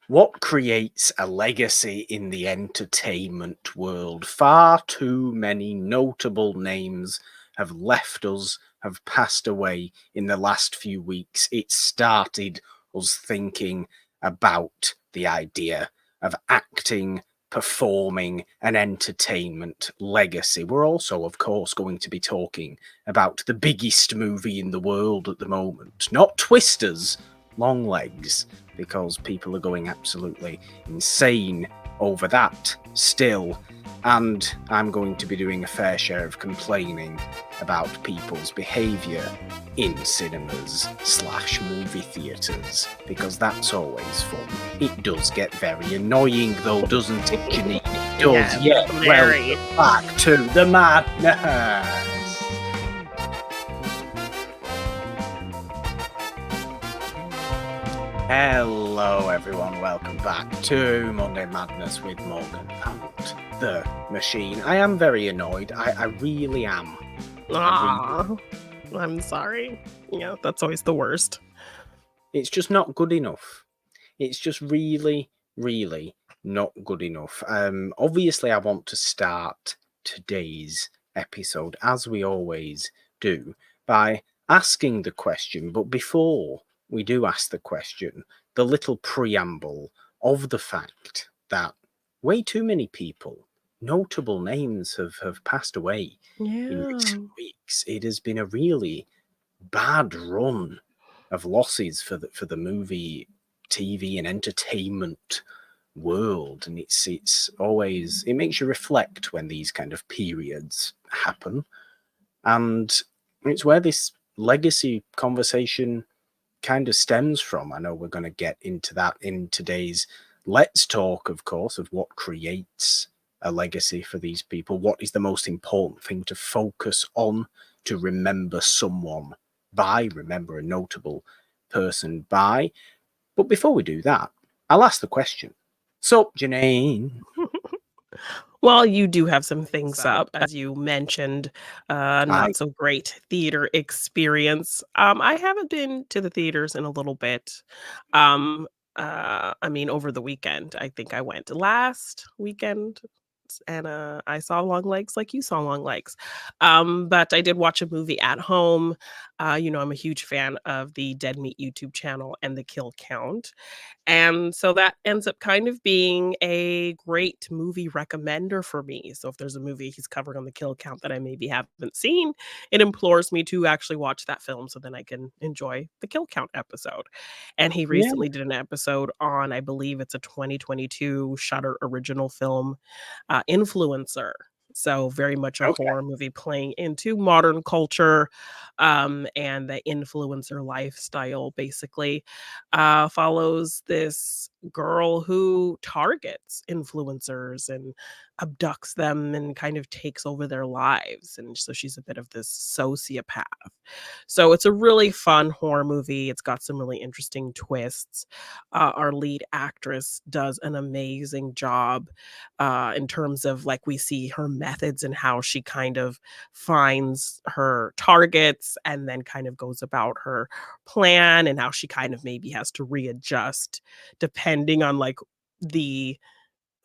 What creates a legacy in the entertainment world? Far too many notable names have left us, have passed away in the last few weeks. It started us thinking about the idea of acting, performing, and entertainment legacy. We're also, of course, going to be talking about the biggest movie in the world at the moment. Not Twisters, Longlegs, because people are going absolutely insane over that still. And I'm going to be doing a fair share of complaining about people's behaviour in cinemas / movie theatres, because that's always fun. It does get very annoying though, doesn't it, Jeannine? It does, Yeah, yeah. very. Well, back to the madness. Hello everyone, welcome back to Monday Madness with Morgan and the Machine. I am very annoyed, I really am. I'm sorry. Yeah, that's always the worst. It's just not good enough. It's just really, really not good enough. Obviously I want to start today's episode, as we always do, by asking the question, but before we do ask the question, the little preamble of the fact that way too many people, notable names, have passed away in Yeah. recent weeks. It has been a really bad run of losses for the movie, TV, and entertainment world, and it's always, it makes you reflect when these kind of periods happen, and it's where this legacy conversation kind of stems from. I know we're going to get into that in today's Let's Talk, of course, of what creates a legacy for these people. What is the most important thing to focus on, to remember someone by, remember a notable person by. But before we do that, I'll ask the question. So, Jeannine. Well, you do have some things up, as you mentioned, not so great theater experience. I haven't been to the theaters in a little bit. I mean, over the weekend, I think I went last weekend, and I saw Longlegs like you saw Longlegs. But I did watch a movie at home. I'm a huge fan of the Dead Meat YouTube channel and the Kill Count. And so that ends up kind of being a great movie recommender for me. So if there's a movie he's covered on the Kill Count that I maybe haven't seen, it implores me to actually watch that film so then I can enjoy the Kill Count episode. And he Yeah. recently did an episode on, I believe it's a 2022 Shudder original film, Influencer. So very much a Okay. horror movie playing into modern culture, and the influencer lifestyle, basically. Follows this girl who targets influencers and abducts them and kind of takes over their lives. And so she's a bit of this sociopath. So it's a really fun horror movie. It's got some really interesting twists. Our lead actress does an amazing job in terms of, like, we see her methods and how she kind of finds her targets and then kind of goes about her plan, and how she kind of maybe has to readjust depending on, like, the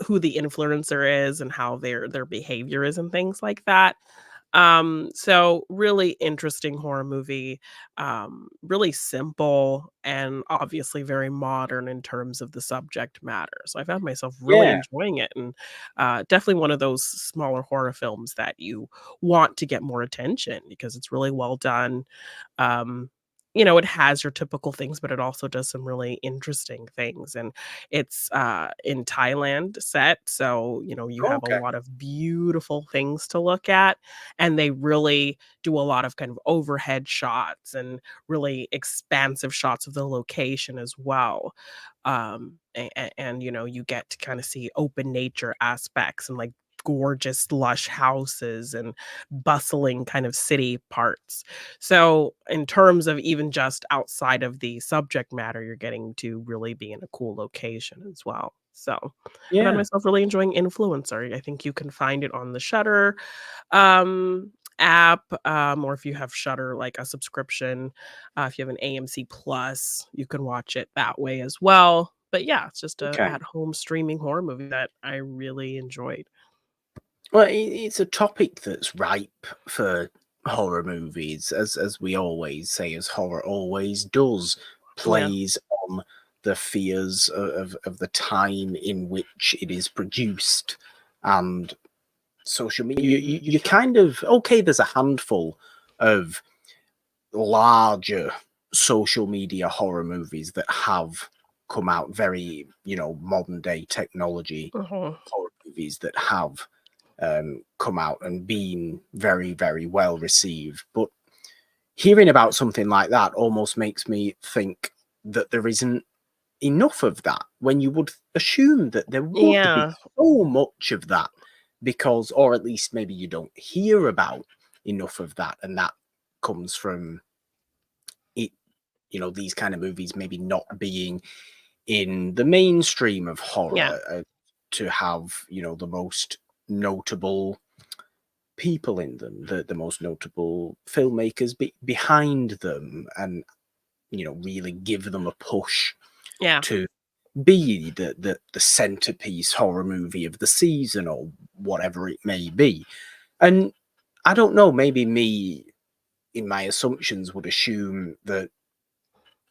who the influencer is and how their behavior is and things like that. So really interesting horror movie, really simple and obviously very modern in terms of the subject matter. So I found myself really Yeah. enjoying it, and definitely one of those smaller horror films that you want to get more attention because it's really well done. Um, it has your typical things, but it also does some really interesting things. And it's in Thailand set. So, you have a Okay. lot of beautiful things to look at. And they really do a lot of kind of overhead shots and really expansive shots of the location as well. And you get to kind of see open nature aspects and, like, gorgeous lush houses and bustling kind of city parts. So in terms of even just outside of the subject matter, you're getting to really be in a cool location as well. So I found Yeah. myself really enjoying Influencer. I think you can find it on the Shudder app, or if you have Shudder, like a subscription, if you have an AMC Plus, you can watch it that way as well. But yeah, it's just a Okay. at-home streaming horror movie that I really enjoyed. Well, it's a topic that's ripe for horror movies, as we always say, as horror always does, Yeah. plays on the fears of the time in which it is produced, and social media. You kind of okay. There's a handful of larger social media horror movies that have come out, very modern day technology Mhm. horror movies that have come out and been very, very well received. But hearing about something like that almost makes me think that there isn't enough of that, when you would assume that there would be Yeah. so much of that, because, or at least maybe you don't hear about enough of that. And that comes from it, these kind of movies maybe not being in the mainstream of Yeah. horror, to have, the most notable people in them, the most notable filmmakers behind them, and really give them a push Yeah. to be the centerpiece horror movie of the season, or whatever it may be. And I don't know, maybe me in my assumptions would assume that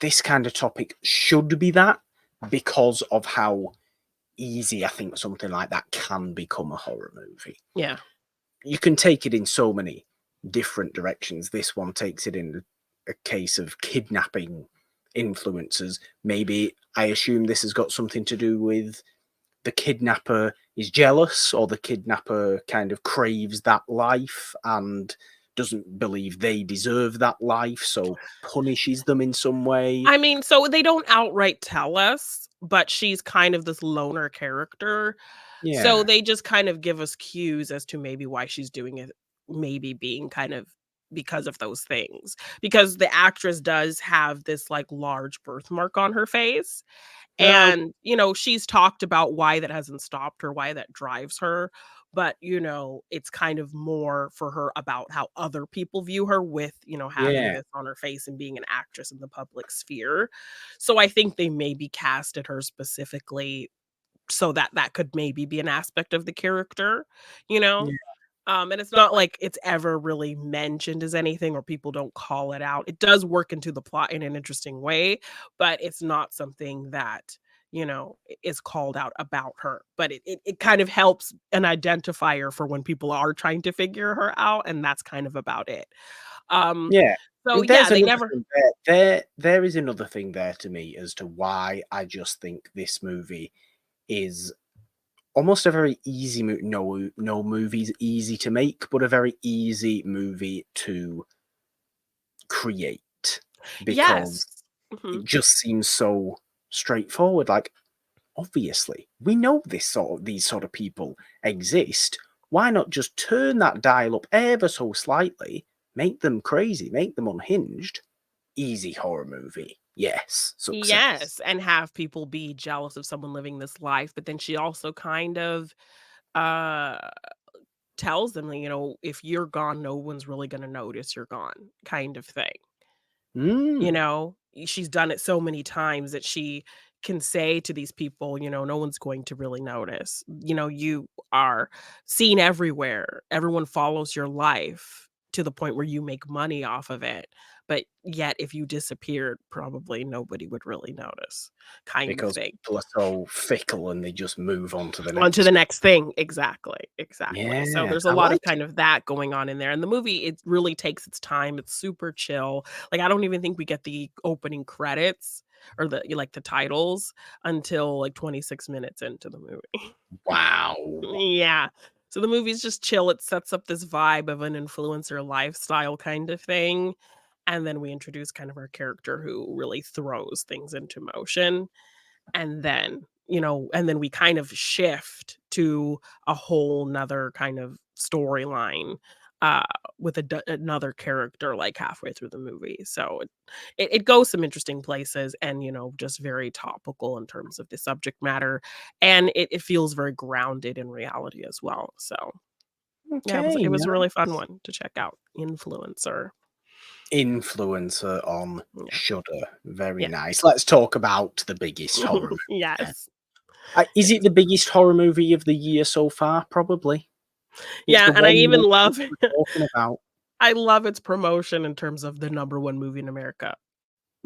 this kind of topic should be that, because of how easy I think something like that can become a horror movie. Yeah. You can take it in so many different directions. This one takes it in a case of kidnapping influences. Maybe I assume this has got something to do with the kidnapper is jealous, or the kidnapper kind of craves that life and doesn't believe they deserve that life, so punishes them in some way. I mean, so they don't outright tell us, but she's kind of this loner character. So Yeah. they just kind of give us cues as to maybe why she's doing it, maybe being kind of because of those things. Because the actress does have this like large birthmark on her face. No. And, she's talked about why that hasn't stopped her, why that drives her, but, it's kind of more for her about how other people view her with, having Yeah. this on her face and being an actress in the public sphere. So I think they maybe casted her specifically so that that could maybe be an aspect of the character, you know? Yeah. And it's not like it's ever really mentioned as anything or people don't call it out. It does work into the plot in an interesting way, but it's not something that, is called out about her. But it kind of helps an identifier for when people are trying to figure her out, and that's kind of about it. Um, Yeah. so And yeah, there's they another never. thing there is another thing there to me as to why I just think this movie is almost a very easy movie. No movie's easy to make, but a very easy movie to create, because Yes. Mhm. it just seems so straightforward. Like, obviously, we know these sort of people exist. Why not just turn that dial up ever so slightly, make them crazy, make them unhinged? Easy horror movie. Yes, success. Yes, and have people be jealous of someone living this life, but then she also kind of, uh, tells them, "If you're gone, no one's really gonna notice you're gone," kind of thing. You Mm, know? She's done it so many times that she can say to these people, "No one's going to really notice. You are seen everywhere. Everyone follows your life to the point where you make money off of it. But yet if you disappeared, probably nobody would really notice," kind of because thing. people are so fickle and they just move on to the On to the next. next thing. Exactly, exactly. So Yeah, there's a I lot of like kind it. of that going on in there, and the movie, it really takes its time, it's super chill. Like, I don't even think we get the opening credits or the titles until, like, 26 minutes into the movie. Wow. Yeah. So the movie's just chill, it sets up this vibe of an influencer lifestyle kind of thing, and then we introduce kind of our character who really throws things into motion. And then we kind of shift to a whole 'nother kind of storyline, uh, with another character, like, halfway through the movie, so it goes some interesting places and, just very topical in terms of the subject matter, and it feels very grounded in reality as well, so, yeah, it was Okay, it was a really fun nice. one to check out, Influencer. influencer on Yeah. Shudder. Very Yeah. nice. Let's talk about the biggest horror movie then. Yes. Is it the biggest horror movie of the year so far? Probably. It's Yeah, the and I one even most love people are talking about. I love its promotion in terms of the number 1 movie in America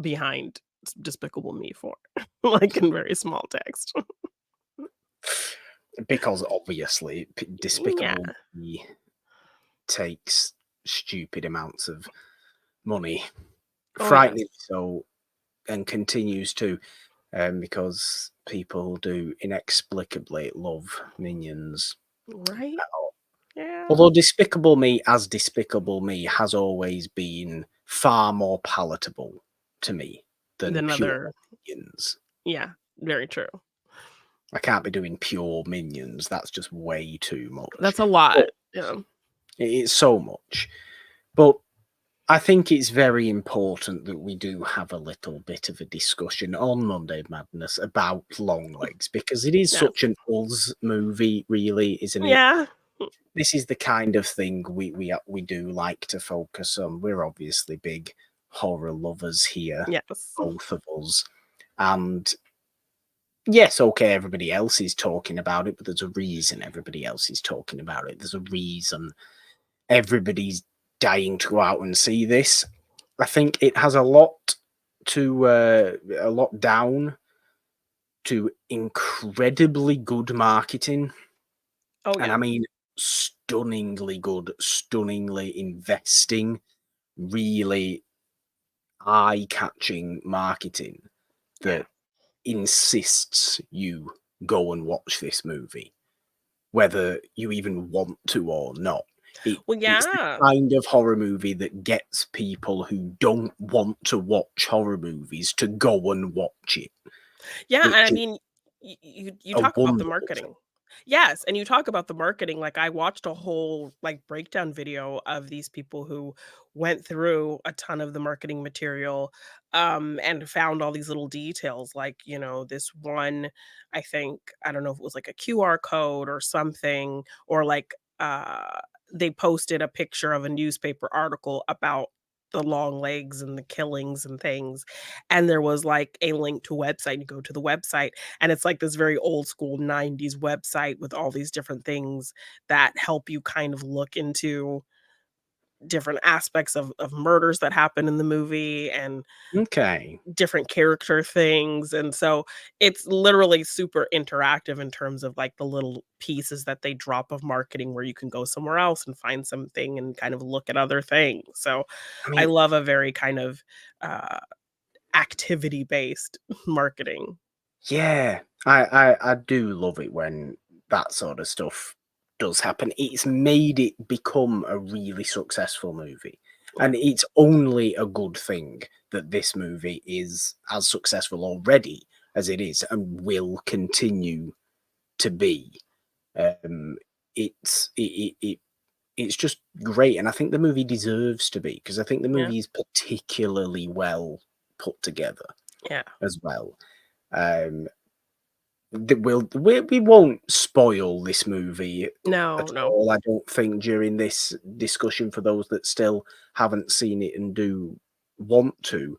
behind Despicable Me 4, like, in very small text. Because obviously, Yeah, Despicable Me takes stupid amounts of money, oh, yes. frightening so, and continues to, because people do inexplicably love Minions. Right? Yeah. Although Despicable Me as Despicable Me has always been far more palatable to me than Than pure other Minions. yeah, very true. I can't be doing pure Minions. That's just way too much. That's a But lot, yeah. it's so much. But I think it's very important that we do have a little bit of a discussion on Monday Madness about Longlegs because it is Yes. such an us movie, really, isn't it? Yeah. This is the kind of thing we do like to focus on. We're obviously big horror lovers here, Yes. both of us, and yes, okay, everybody else is talking about it, but there's a reason everybody else is talking about it. There's a reason everybody's dying to go out and see this. I think it has a lot down to incredibly good marketing, Oh, and yeah. I mean stunningly good, stunningly investing, really eye-catching marketing Yeah. that insists you go and watch this movie, whether you even want to or not. Well, It's the yeah. kind of horror movie that gets people who don't want to watch horror movies to go and watch it, Yeah, and I which is mean, you a talk about the wonderful thing. marketing. Yes, and you talk about the marketing, like, I watched a whole, like, breakdown video of these people who went through a ton of the marketing material, and found all these little details, like, this one, I think, I don't know if it was, like, a QR code or something, or, like, they posted a picture of a newspaper article about the long legs and the killings and things, and there was, like, a link to a website. You go to the website, and it's, like, this very old school '90s website with all these different things that help you kind of look into different aspects of murders that happen in the movie and Okay. different character things, and so it's literally super interactive in terms of, like, the little pieces that they drop of marketing where you can go somewhere else and find something and kind of look at other things. So I I mean, love a very kind of, uh activity-based marketing. yeah, I do love it when that sort of stuff does happen. It's made it become a really successful movie, Yeah, and it's only a good thing that this movie is as successful already as it is and will continue to be. Um, it's just great, and I think the movie deserves to be because I think the yeah, movie is particularly well put together yeah. as well. Um, we won't spoil this movie No, at no. all. I don't think during this discussion for those that still haven't seen it and do want to.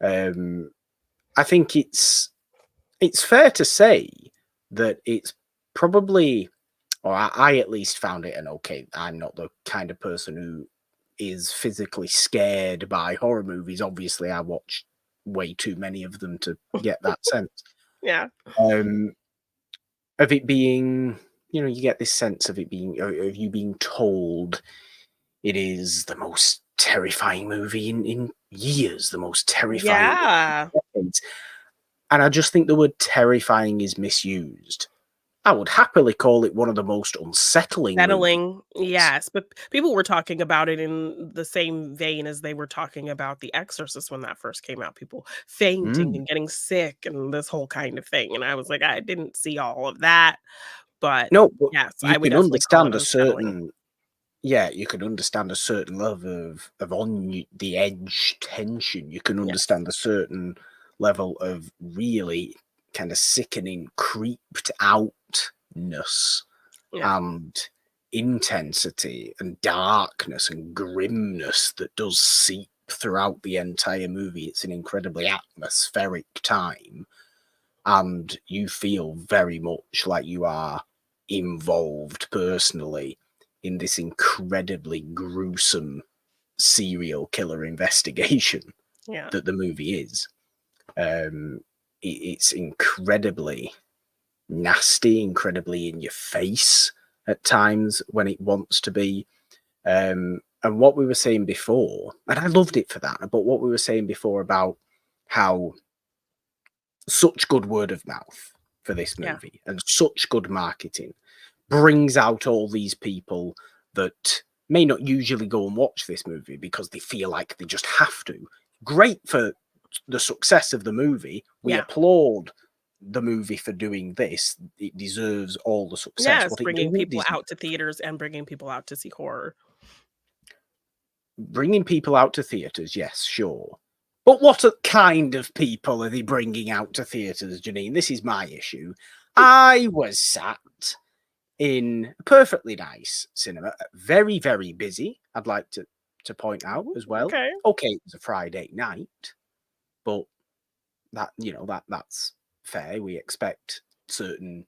Um, I think it's fair to say that it's probably, or I at least found it, and okay, I'm not the kind of person who is physically scared by horror movies. Obviously, I watch way too many of them to get that sense. Yeah. Um, of it being, you get this sense of it being, of you being told it is the most terrifying movie in years, the most terrifying Yeah. in decades. And I just think the word terrifying is misused. I would happily call it one of the most unsettling movies. Settling, yes, but people were talking about it in the same vein as they were talking about The Exorcist when that first came out, people fainting Mm. and getting sick and this whole kind of thing, and I was like, "I didn't see all of that," but No, but yes, I you would can definitely call it understand a unsettling. certain, yeah, you can understand a certain level of the edge tension. You can Yes. understand a certain level of really kind of sickening, creeped outness Yeah. and intensity and darkness and grimness that does seep throughout the entire movie. It's an incredibly atmospheric time, and you feel very much like you are involved personally in this incredibly gruesome serial killer investigation Yeah. that the movie is. It's incredibly nasty, incredibly in your face at times when it wants to be. And what we were saying before, and I loved it for that, but what we were saying before about how such good word of mouth for this Yeah. movie and such good marketing brings out all these people that may not usually go and watch this movie because they feel like they just have to. Great for the success of the movie. We Yeah. applaud the movie for doing this. It deserves all the success. Yes, What it bringing doesn't people deserve, out to theaters and bringing people out to see horror. bringing people out to theaters, yes, sure. But what kind of people are they bringing out to theaters, Jeannine? This is my issue. I was sat in a perfectly nice cinema, very, very busy, I'd like to point out as well. Okay. Okay, it was a Friday night, but that's fair. We expect certain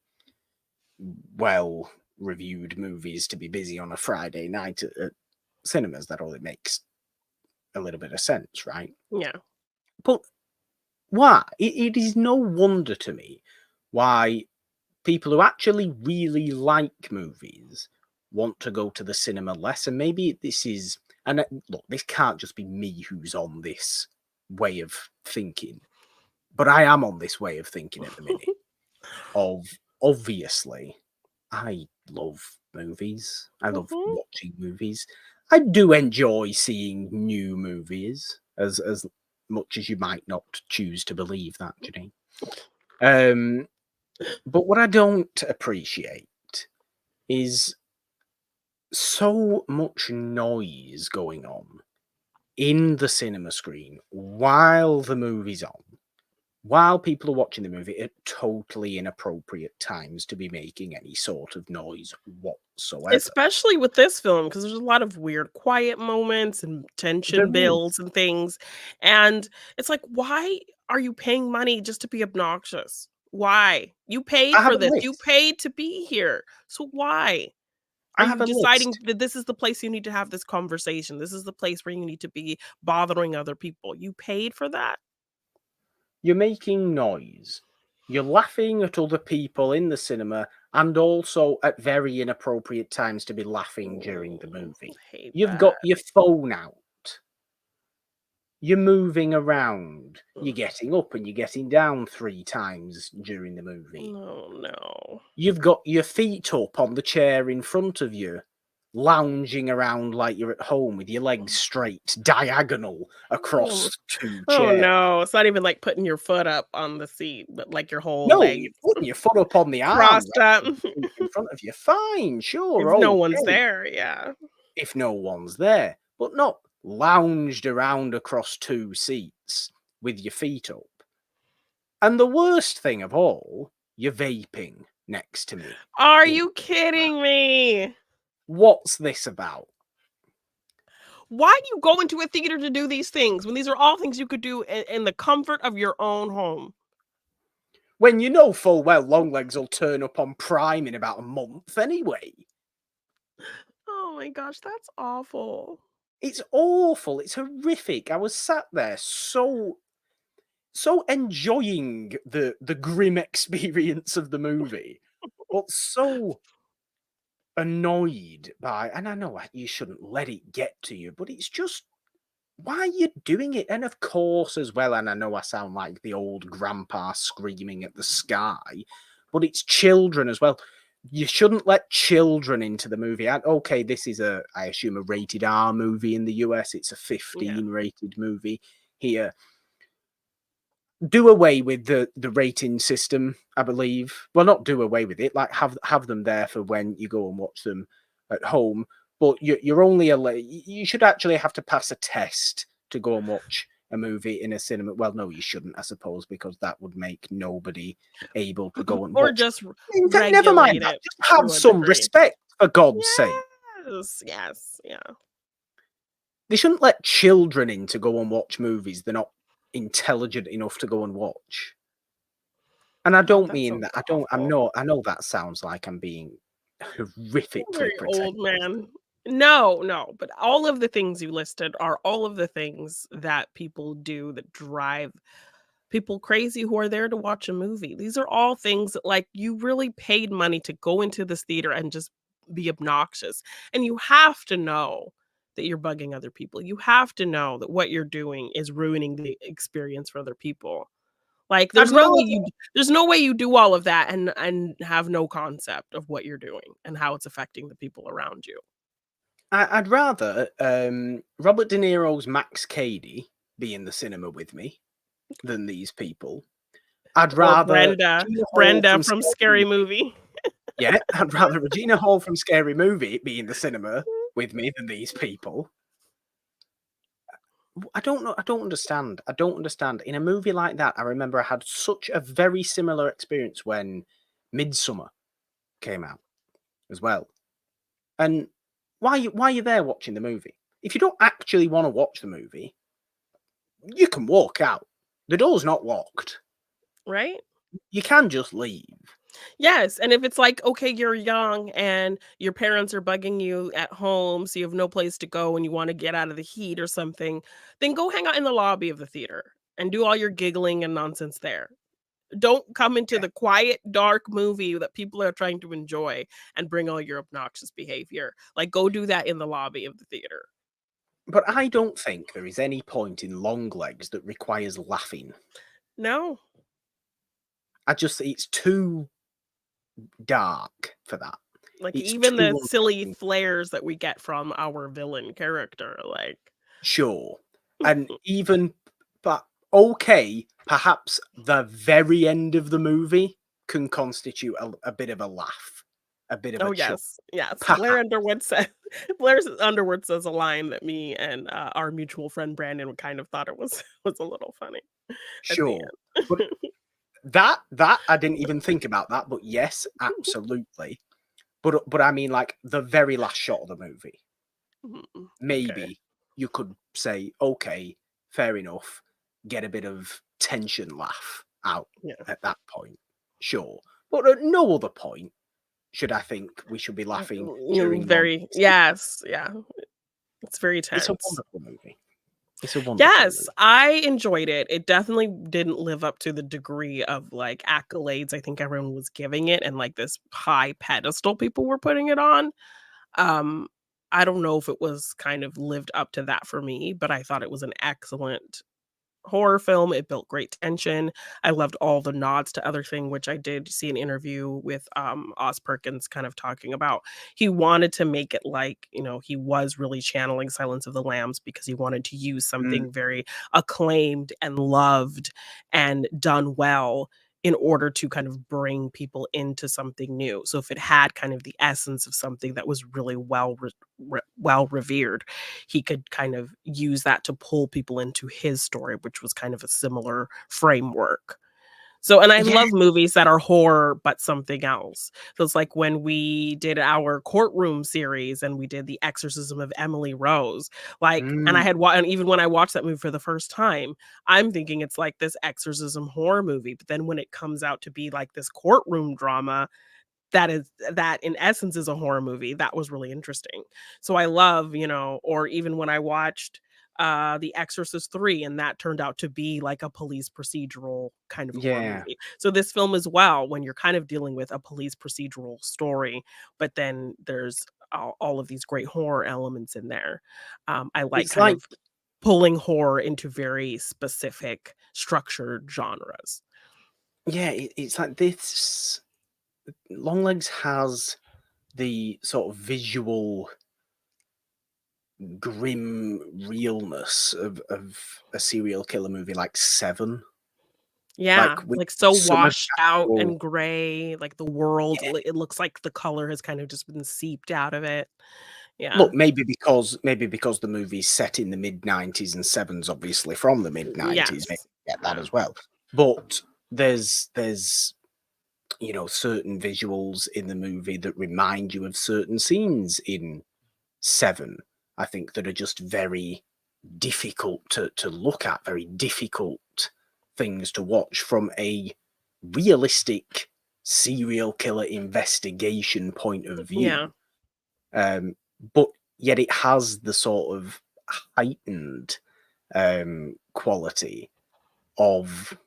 well-reviewed movies to be busy on a Friday night at cinemas. That only makes a little bit of sense, right? Yeah. But why? It is no wonder to me why people who actually really like movies want to go to the cinema less. And maybe this is, and look, this can't just be me who's on this way of thinking, but I am on this way of thinking at the minute. Of obviously, I love movies. I love watching movies. I do enjoy seeing new movies as much as you might not choose to believe that, Janine. But what I don't appreciate is so much noise going on in the cinema screen while the movie's on, while people are watching the movie at totally inappropriate times to be making any sort of noise whatsoever. Especially with this film, because there's a lot of weird quiet moments and tension There is. builds and things. And it's like, why are you paying money just to be obnoxious? Why? You paid I have for a this. You list. paid to be here. So why? I Are have you a deciding list. that this is the place you need to have this conversation? This is the place where you need to be bothering other people. You paid for that? You're making noise. You're laughing at other people in the cinema and also at very inappropriate times to be laughing during the movie. Hate You've that. got your phone out. You're moving around. You're getting up and you're getting down 3 times during the movie. No, no. You've got your feet up on the chair in front of you, lounging around like you're at home with your legs straight, diagonal across 2 Oh, chairs. no. It's not even like putting your foot up on the seat, but like your whole No, leg you're putting your foot up on the arm crossed up. in front of you. Fine, sure, If no one's okay. there, yeah. If no one's there, but not lounged around across 2 seats with your feet up. And the worst thing of all, you're vaping next to me. Are you kidding me? What's this about? Why do you go into a theater to do these things when these are all things you could do in the comfort of your own home? When you know full well Longlegs will turn up on Prime in about a month anyway. Oh my gosh, that's awful. It's awful. It's horrific. I was sat there so enjoying the grim experience of the movie, but so annoyed by, and I know you shouldn't let it get to you, but it's just, why are you doing it? And of course, as well, and I know I sound like the old grandpa screaming at the sky, but it's children as well. You shouldn't let children into the movie. And okay, this is I assume, a rated R movie in the US. It's a 15 rated movie here. Do away with the rating system, I believe. Well, not do away with it. Like have them there for when you go and watch them at home. But you're only you should actually have to pass a test to go and watch a movie in a cinema. Well, no, you shouldn't, I suppose, because that would make nobody able to go and Or watch. just In fact, never mind regulate that. it Just have to a some degree. respect, for God's sake. Yes, yeah. They shouldn't let children in to go and watch movies they're not intelligent enough to go and watch. And I Oh, don't that mean sounds that. awful. I know that sounds like I'm being You're horrifically very old, pretentious. man. No, no, but all of the things you listed are all of the things that people do that drive people crazy who are there to watch a movie. These are all things that, like, you really paid money to go into this theater and just be obnoxious, and you have to know that you're bugging other people. You have to know that what you're doing is ruining the experience for other people. Like, I'd rather there's no way you do all of that and have no concept of what you're doing and how it's affecting the people around you. I'd rather Robert De Niro's Max Cady be in the cinema with me than these people. I'd Or rather Regina Hall Brenda from from Scary Scary Movie. Movie. Yeah, I'd rather Regina Hall from Scary Movie be in the cinema with me than these people. I don't know. I don't understand. I don't understand. In a movie like that, I remember I had such a very similar experience when Midsummer came out as well. And why are you there watching the movie? If you don't actually want to watch the movie, you can walk out. The door's not locked. Right? You can just leave. Yes, and if it's like, okay, you're young and your parents are bugging you at home, so you have no place to go and you wanna get out of the heat or something, then go hang out in the lobby of the theater and do all your giggling and nonsense there. Don't come into the quiet, dark movie that people are trying to enjoy and bring all your obnoxious behavior. Like, go do that in the lobby of the theater. But I don't think there is any point in Longlegs that requires laughing. No. It's too dark for that. Like, It's even the too silly unsettling. flares that we get from our villain character, like Sure. And even, but okay, perhaps the very end of the movie can constitute a bit of a laugh, a bit of Oh, a chuckle. yes, yes. Blair Perhaps, Underwood said Blair Underwood says a line that me and, our mutual friend Brandon kind of thought it was was a little funny at the sure. But end. that I didn't even think about that, but yes, absolutely. But I mean, like, the very last shot of the movie, Mhm. Okay. maybe you could say, "Okay, fair enough, get a bit of tension laugh out Yeah. at that point." Sure. But at no other point should I think we should be laughing during Long Very Legs. yes, yeah. It's very It's a tense. wonderful movie. It's a wonderful Yes, movie. I enjoyed it. It definitely didn't live up to the degree of, like, accolades I think everyone was giving it and, like, this high pedestal people were putting it on. Um, I don't know if it was kind of lived up to that for me, but I thought it was an excellent horror film. It built great tension. I loved all the nods to other thing, which I did see an interview with Oz Perkins kind of talking about. He wanted to make it like, you know, he was really channeling Silence of the Lambs because he wanted to use Mm, something very acclaimed and loved and done well in order to kind of bring people into something new. So if it had kind of the essence of something that was really well revered, he could kind of use that to pull people into his story, which was kind of a similar framework. So and I yeah, love movies that are horror, but something else. So it's like when we did our courtroom series and we did The Exorcism of Emily Rose, like and I mm, had and even when I watched that movie for the first time, I'm thinking it's like this exorcism horror movie, but then when it comes out to be like this courtroom drama, that in essence is a horror movie. That was really interesting. So I love, you know, or even when I watched The Exorcist 3 and that turned out to be like a police procedural kind of horror yeah. movie. So this film as well, when you're kind of dealing with a police procedural story, but then there's all of these great horror elements in there. I like It's kind like, of pulling horror into very specific structured genres. yeah, it's like this. Longlegs has the sort of visual grim realness of a serial killer movie like Seven, Yeah, like with like, so some of washed the out actual, and gray, like, the world, yeah. it looks like the color has kind of just been seeped out of it. Yeah. Look, maybe because the movie's set in the mid-90s and Seven's obviously from the mid-90s, maybe Yes. you get that Yeah. as well. But there's, you know, certain visuals in the movie that remind you of certain scenes in Seven. I think, that are just very difficult to look at, very difficult things to watch from a realistic serial killer investigation point of Yeah. view. But yet it has the sort of heightened quality of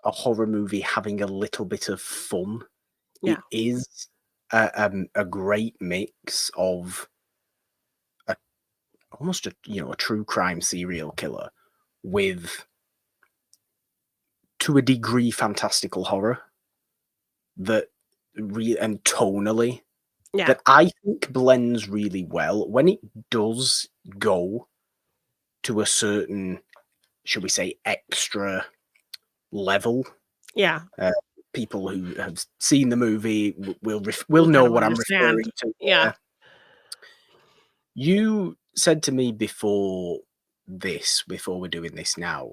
a horror movie having a little bit of fun. It Yeah. is a great mix of a, almost a a true crime serial killer with, to a degree, fantastical horror that and tonally Yeah. that I think blends really well when it does go to a certain, should we say, extra level. Yeah. People who have seen the movie will We'll know kind of what I'm understand. referring to. Yeah. You said to me before we're doing this now,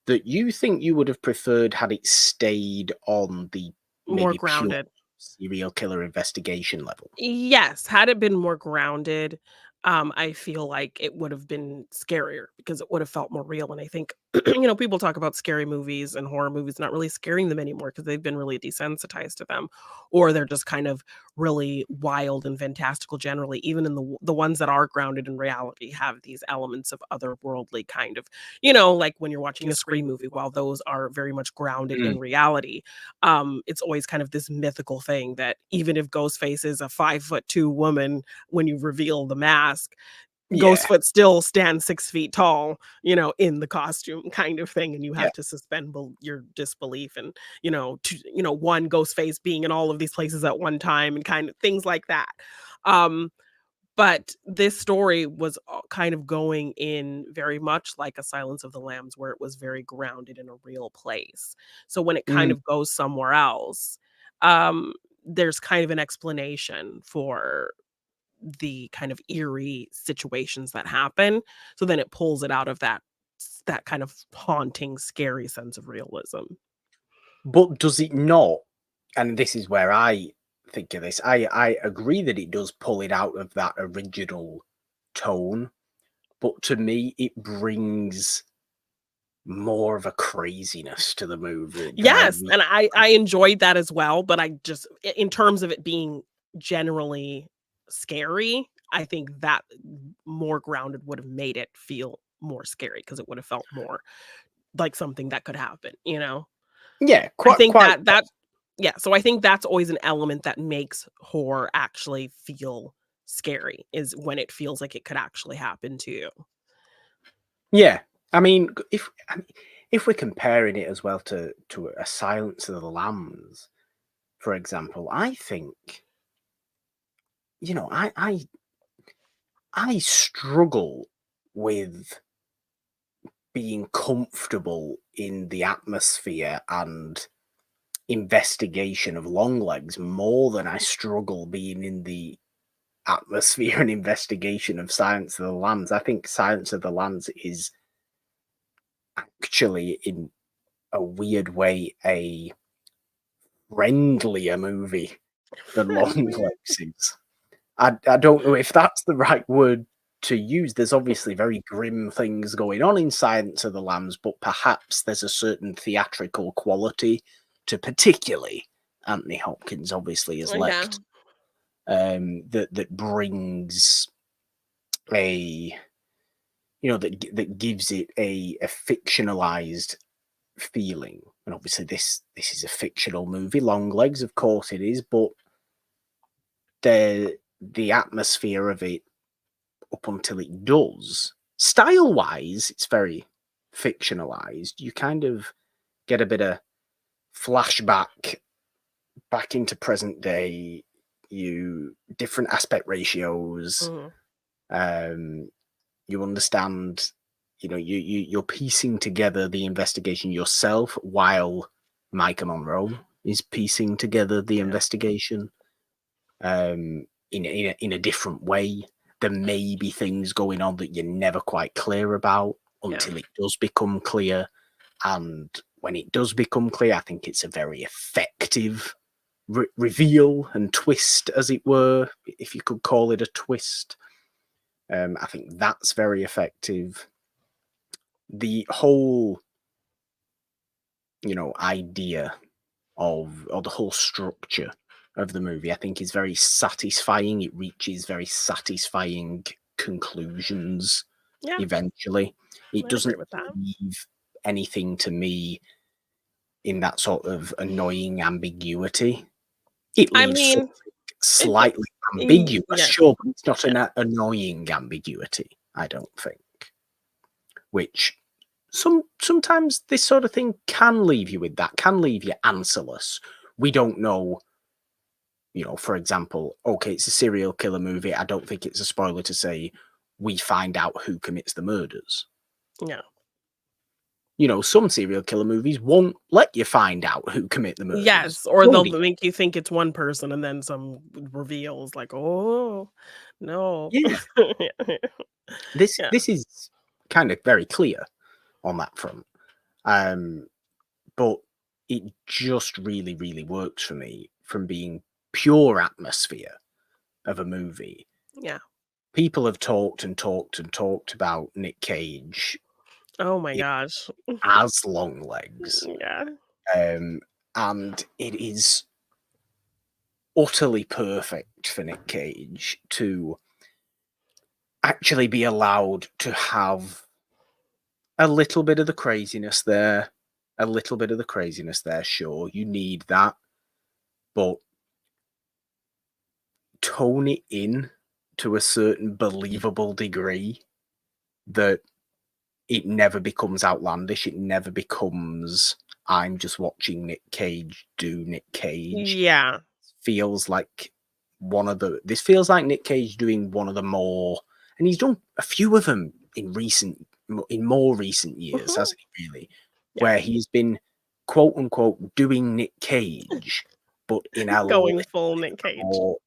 that you think you would have preferred had it stayed on the More maybe pure grounded. serial killer investigation level. Yes, had it been more grounded, I feel like it would have been scarier because it would have felt more real, and I think, people talk about scary movies and horror movies not really scaring them anymore because 'cause they've been really desensitized to them, or they're just kind of really wild and fantastical generally, even in the ones that are grounded in reality have these elements of otherworldly kind of, like when you're watching a Scream movie, while those are very much grounded in Mm, reality, it's always kind of this mythical thing that even if Ghostface is a 5'2" woman, when you reveal the mask, yeah, Ghostfoot still stands 6 feet tall, in the costume kind of thing, and you yeah. have to suspend your disbelief and, one Ghostface being in all of these places at one time and kind of things like that. Um, but this story was kind of going in very much like a Silence of the Lambs, where it was very grounded in a real place. So when it kind Mm, of goes somewhere else, um, there's kind of an explanation for the kind of eerie situations that happen. So then it pulls it out of that kind of haunting, scary sense of realism. but does it not? And this is where I think of this. I agree that it does pull it out of that original tone, but to me, it brings more of a craziness to the movie than I Yes, really. and I enjoyed that as well, but I just in terms of it being generally scary, I think that more grounded would have made it feel more scary because it would have felt more like something that could happen, you know? Yeah, I quite think quite. that yeah, so I think that's always an element that makes horror actually feel scary, is when it feels like it could actually happen to you. Yeah, I mean, if we're comparing it as well to a Silence of the Lambs, for example, I think I struggle with being comfortable in the atmosphere and investigation of Longlegs more than I struggle being in the atmosphere and investigation of Silence of the Lambs. I think Silence of the Lambs is actually, in a weird way, a friendlier movie than Friendlier. Longlegs is. I don't know if that's the right word to use. There's obviously very grim things going on in Silence of the Lambs, but perhaps there's a certain theatrical quality to, particularly Anthony Hopkins obviously has Yeah, left, that brings a that gives it a fictionalized feeling. And obviously this is a fictional movie, Longlegs, of course it is, but the atmosphere of it up until it does, style wise, it's very fictionalized. You kind of get a bit of flashback back into present day, you different aspect ratios. mhm, um you understand, you're piecing together the investigation yourself while Micah Monroe is piecing together the yeah, investigation, in a different way. There may be things going on that you're never quite clear about yeah, until it does become clear. And when it does become clear, I think it's a very effective reveal and twist, as it were, if you could call it a twist. I think that's very effective. The whole, idea of, or the whole structure of the movie, I think is very satisfying. It reaches very satisfying conclusions Yeah, eventually. It I'd agree doesn't with that. leave anything to me in that sort of annoying ambiguity. It I leaves mean, something it d slightly ambiguous, yeah, sure, but it's not yeah. an annoying ambiguity, I don't think. Which sometimes this sort of thing can leave you with that, can leave you answerless. We don't know, for example, okay, it's a serial killer movie. I don't think it's a spoiler to say we find out who commits the murders. Yeah. Some serial killer movies won't let you find out who commit the murders. Yes, or Won't they'll be. make you think it's one person and then some reveals like, "Oh, no." Yeah, this Yeah, this is kind of very clear on that front. Um, but it just really, really works for me from being pure atmosphere of a movie. yeah. People have talked and talked and talked about Nick Cage Oh my i- gosh. as Longlegs, Yeah. um, and it is utterly perfect for Nick Cage to actually be allowed to have a little bit of the craziness there. A little bit of the craziness there, sure. You need that. But tone it in to a certain believable degree that it never becomes outlandish. It never becomes, I'm just watching Nick Cage do Nick Cage. Yeah. Feels like this feels like Nick Cage doing one of the more, and he's done a few of them in more recent years, Mhm. hasn't he, really? Yeah. Where he's been, quote unquote, doing Nick Cage, but in a little Going full Nick Cage. more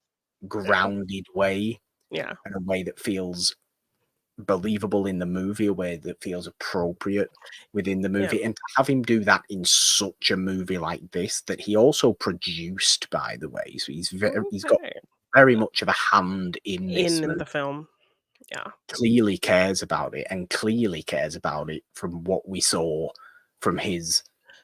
Yeah. grounded way, Yeah. and a way that feels believable in the movie, a way that feels appropriate within the Yeah. movie. And to have him do that in such a movie like this, that he also produced, by the way. So he's got Okay. very much of a hand in this In movie. the film. Yeah. Clearly cares about it, and clearly cares about it from what we saw from his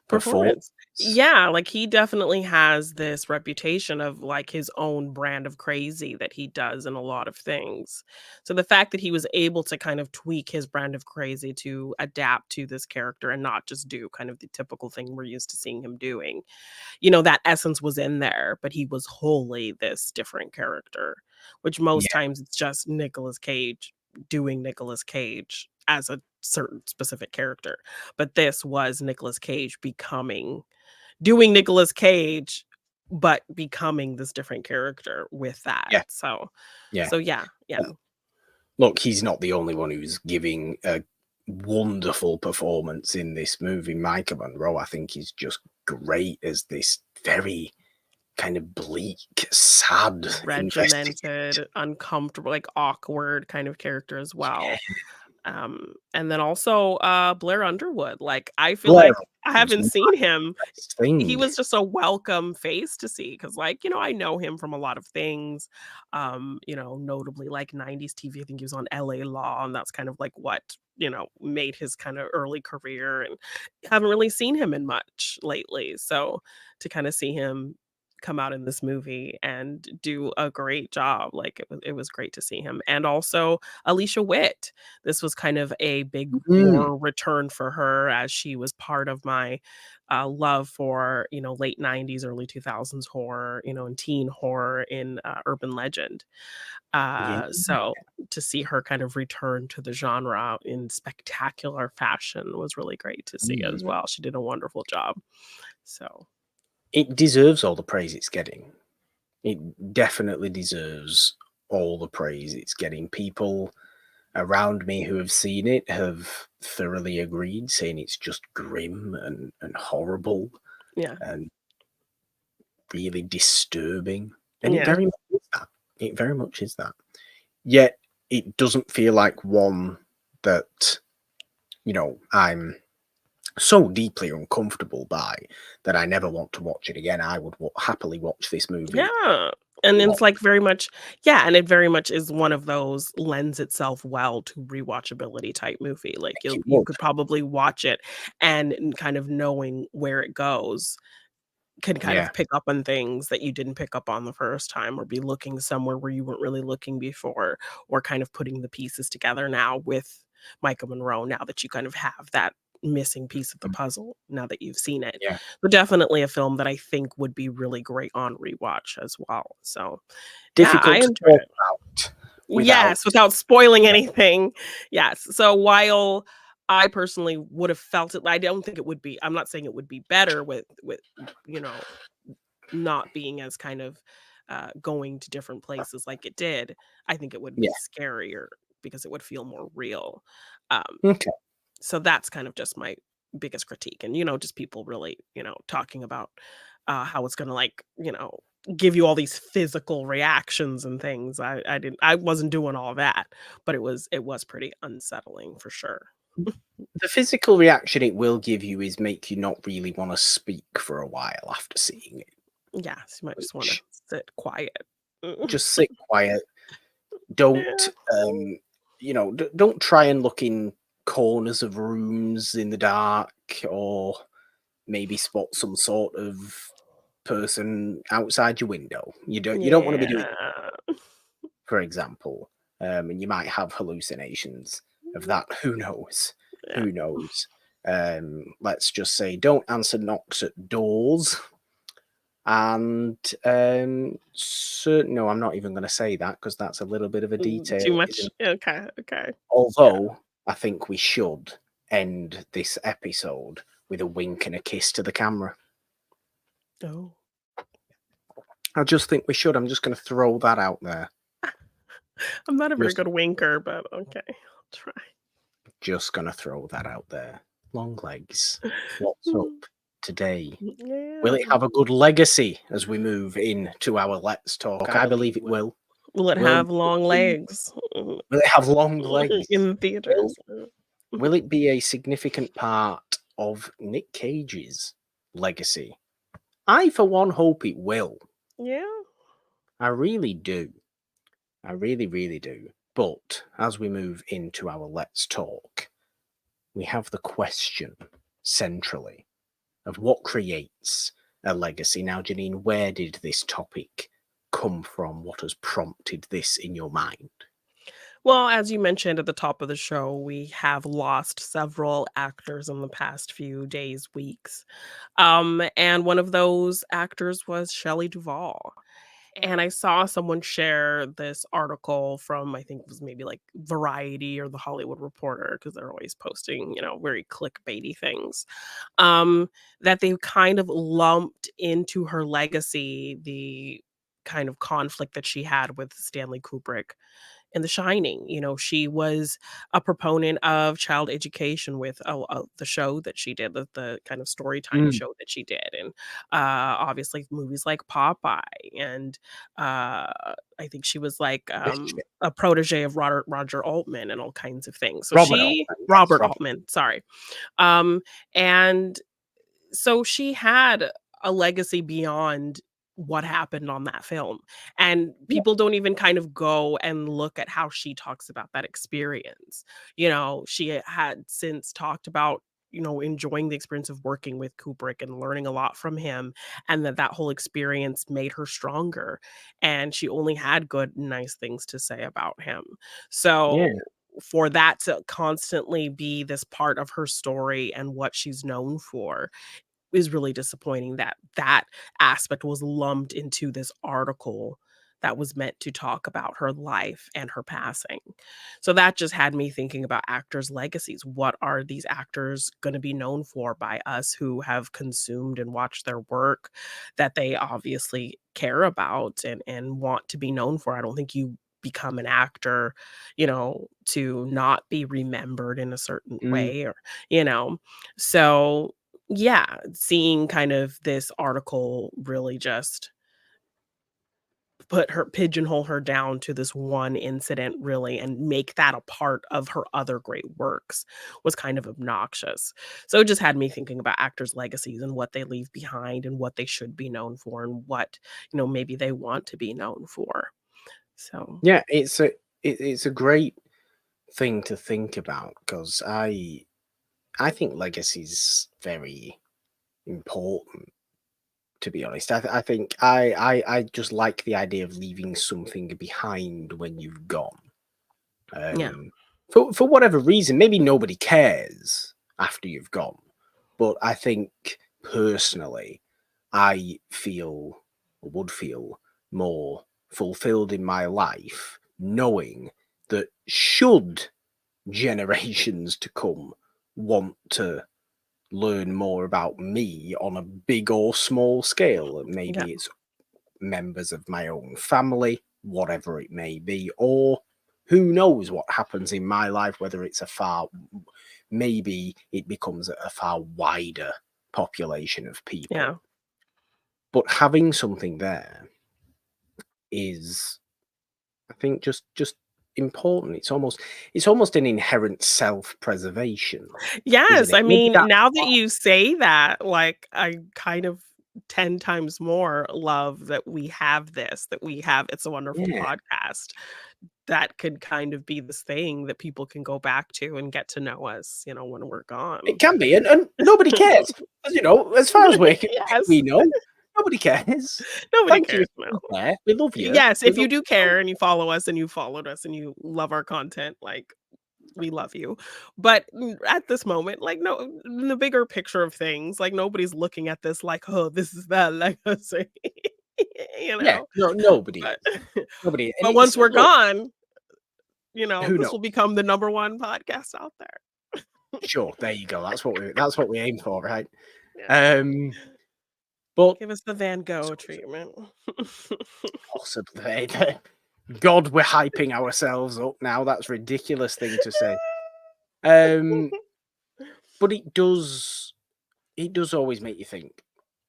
Performance. performance. Yeah, like, he definitely has this reputation of, like, his own brand of crazy that he does in a lot of things. So the fact that he was able to kind of tweak his brand of crazy to adapt to this character and not just do kind of the typical thing we're used to seeing him doing, that essence was in there, but he was wholly this different character, which most Yeah, times it's just Nicolas Cage doing Nicolas Cage as a certain specific character. But this was Nicolas Cage doing Nicolas Cage, but becoming this different character with that. yeah, So yeah. so yeah, yeah. Look, he's not the only one who's giving a wonderful performance in this movie. Micah Monroe, I think, is just great as this very kind of bleak, sad investigator. Regimented, uncomfortable, like, awkward kind of character as well. Yeah, And then also, Blair Underwood, like, I feel Blair like I was haven't one seen him. best He thing. was just a welcome face to see because, like, I know him from a lot of things, notably, like, 90s TV. I think he was on LA Law, and that's kind of, like, what, made his kinda early career, and haven't really seen him in much lately, so to kinda see him come out in this movie and do a great job, like, it was great to see him, and also Alicia Witt. This was kind of a big Mm, horror return for her as she was part of my, love for, late '90s, early 2000s horror, and teen horror in, urban legend. yeah, So to see her kind of return to the genre in spectacular fashion was really great to see as mm. well. She did a wonderful job. So, It deserves all the praise it's getting. It definitely deserves all the praise it's getting. People around me who have seen it have thoroughly agreed, saying it's just grim and horrible yeah. and really disturbing. And it Yeah. very much is that. It very much is that. Yet it doesn't feel like one that, I'm so deeply uncomfortable by that I never want to watch it again. I would happily watch this movie Yeah. And Not it's like very much yeah, and it very much is one of those lends itself well to rewatchability type movie. Like think it you would. could probably watch it and kind of knowing where it goes can kind Yeah. of pick up on things that you didn't pick up on the first time or be looking somewhere where you weren't really looking before or kind of putting the pieces together now with Micah Monroe now that you kind of have that missing piece of the Mm, puzzle now that you've seen it. yeah. But definitely a film that I think would be really great on rewatch as well. So, yeah, I Difficult to enjoyed talk it. about without Yes, without spoiling yeah, anything. Yes. So while I personally would have felt it, I don't think it would be I'm not saying it would be better with, you know, not being as kind of, going to different places like it did. I think it would yeah. be scarier because it would feel more real. Um, Okay. so that's kind of just my biggest critique and, just people really, talking about, how it's gonna, like, give you all these physical reactions and things. I wasn't doing all that, but it was pretty unsettling for sure. The physical reaction it will give you is make you not really wanna speak for a while after seeing it, Yes, you might just wanna which sit quiet. just sit quiet. Yeah. Don't, don't try and look in corners of rooms in the dark or maybe spot some sort of person outside your window. You don't wanna be doing Yeah. for example, and you might have hallucinations of that. Who knows? Yeah. Who knows? Let's just say, don't answer knocks at doors. And no, I'm not even going to say that because that's a little bit of a detail, Too much? isn't? Okay, okay. Yeah. Although I think we should end this episode with a wink and a kiss to the camera. Oh. I just think we should. I'm just going to throw that out there. I'm not a very Just good winker, but okay, I'll try. Just gonna throw that out there. Longlegs, what's up Mm, today? Will yeah. it have a good legacy as we move into our Let's Talk? I believe it will. Will it Will have long it be legs? will it have long legs? In Will theaters? will it be a significant part of Nick Cage's legacy? I, for one, hope it will. Yeah. I really do. I really, really do. But as we move into our Let's Talk, we have the question centrally of what creates a legacy. Now, Jeannine, where did this topic come from? What has prompted this in your mind? Well, as you mentioned at the top of the show, we have lost several actors in the past few days, weeks. And one of those actors was Shelley Duvall. And I saw someone share this article from, I think it was maybe like Variety or the Hollywood Reporter, because they're always posting, very clickbaity things. Um, that they kind of lumped into her legacy the kind of conflict that she had with Stanley Kubrick in The Shining. She was a proponent of child education with the show that she did, the kind of story time Mm. show that she did, and obviously movies like Popeye, and I think she was like This a protege of Roger Altman and all kinds of things. So Robert she Altman, yes, Robert Robert. Altman, sorry, um, and so she had a legacy beyond what happened on that film, and Yeah, people don't even kind of go and look at how she talks about that experience. She had since talked about, enjoying the experience of working with Kubrick and learning a lot from him, and that whole experience made her stronger, and she only had good, nice things to say about him. yeah, So, for that to constantly be this part of her story and what she's known for is really disappointing that that aspect was lumped into this article that was meant to talk about her life and her passing. So that just had me thinking about actors' legacies. What are these actors going to be known for by us who have consumed and watched their work that they obviously care about and want to be known for? I don't think you become an actor, to not be remembered in a certain mm, way or, you know. So yeah, seeing kind of this article really just pigeonhole her down to this one incident really and make that a part of her other great works was kind of obnoxious. So it just had me thinking about actors' legacies and what they leave behind and what they should be known for and what, maybe they want to be known for. So, Yeah, it's a great thing to think about because I think legacy's very important. To be honest, I think I just like the idea of leaving something behind when you've gone. yeah. For whatever reason, maybe nobody cares after you've gone, but I think personally, I feel or would feel more fulfilled in my life knowing that should generations to come want to learn more about me on a big or small scale, and Yeah. maybe it's members of my own family, whatever it may be, or who knows what happens in my life, whether it's maybe it becomes a far wider population of Yeah. people. But having something there is, I think, just important. It's almost an inherent self-preservation, isn't Yes, it? I Maybe mean, that's now that why. you say that, like, I kind of 10 times more love that we have this, that we have It's a Wonderful Yeah, Podcast that could kind of be this thing that people can go back to and get to know us, when we're it gone. can be, and nobody cares. As far as we Yes. know, nobody cares. Nobody Thank you cares, if no. you care. We love you. Yes, We if love you do you. care and you follow us and you followed us and you love our content, like, we love you. But at this moment, like, no, in the bigger picture of things, like, nobody's looking at this like, "Oh, this is that legacy," you Yeah, know? no, nobody But is. Nobody, and but it's once we're look, gone, who this knows? will become the number 1 podcast out there. Sure, there you go. That's what we aim for, right? Yeah. Um, but Give us the Van so Gogh treatment. possibly, God, we're hyping ourselves up now. That's a ridiculous thing to say. Um, but it does always make you think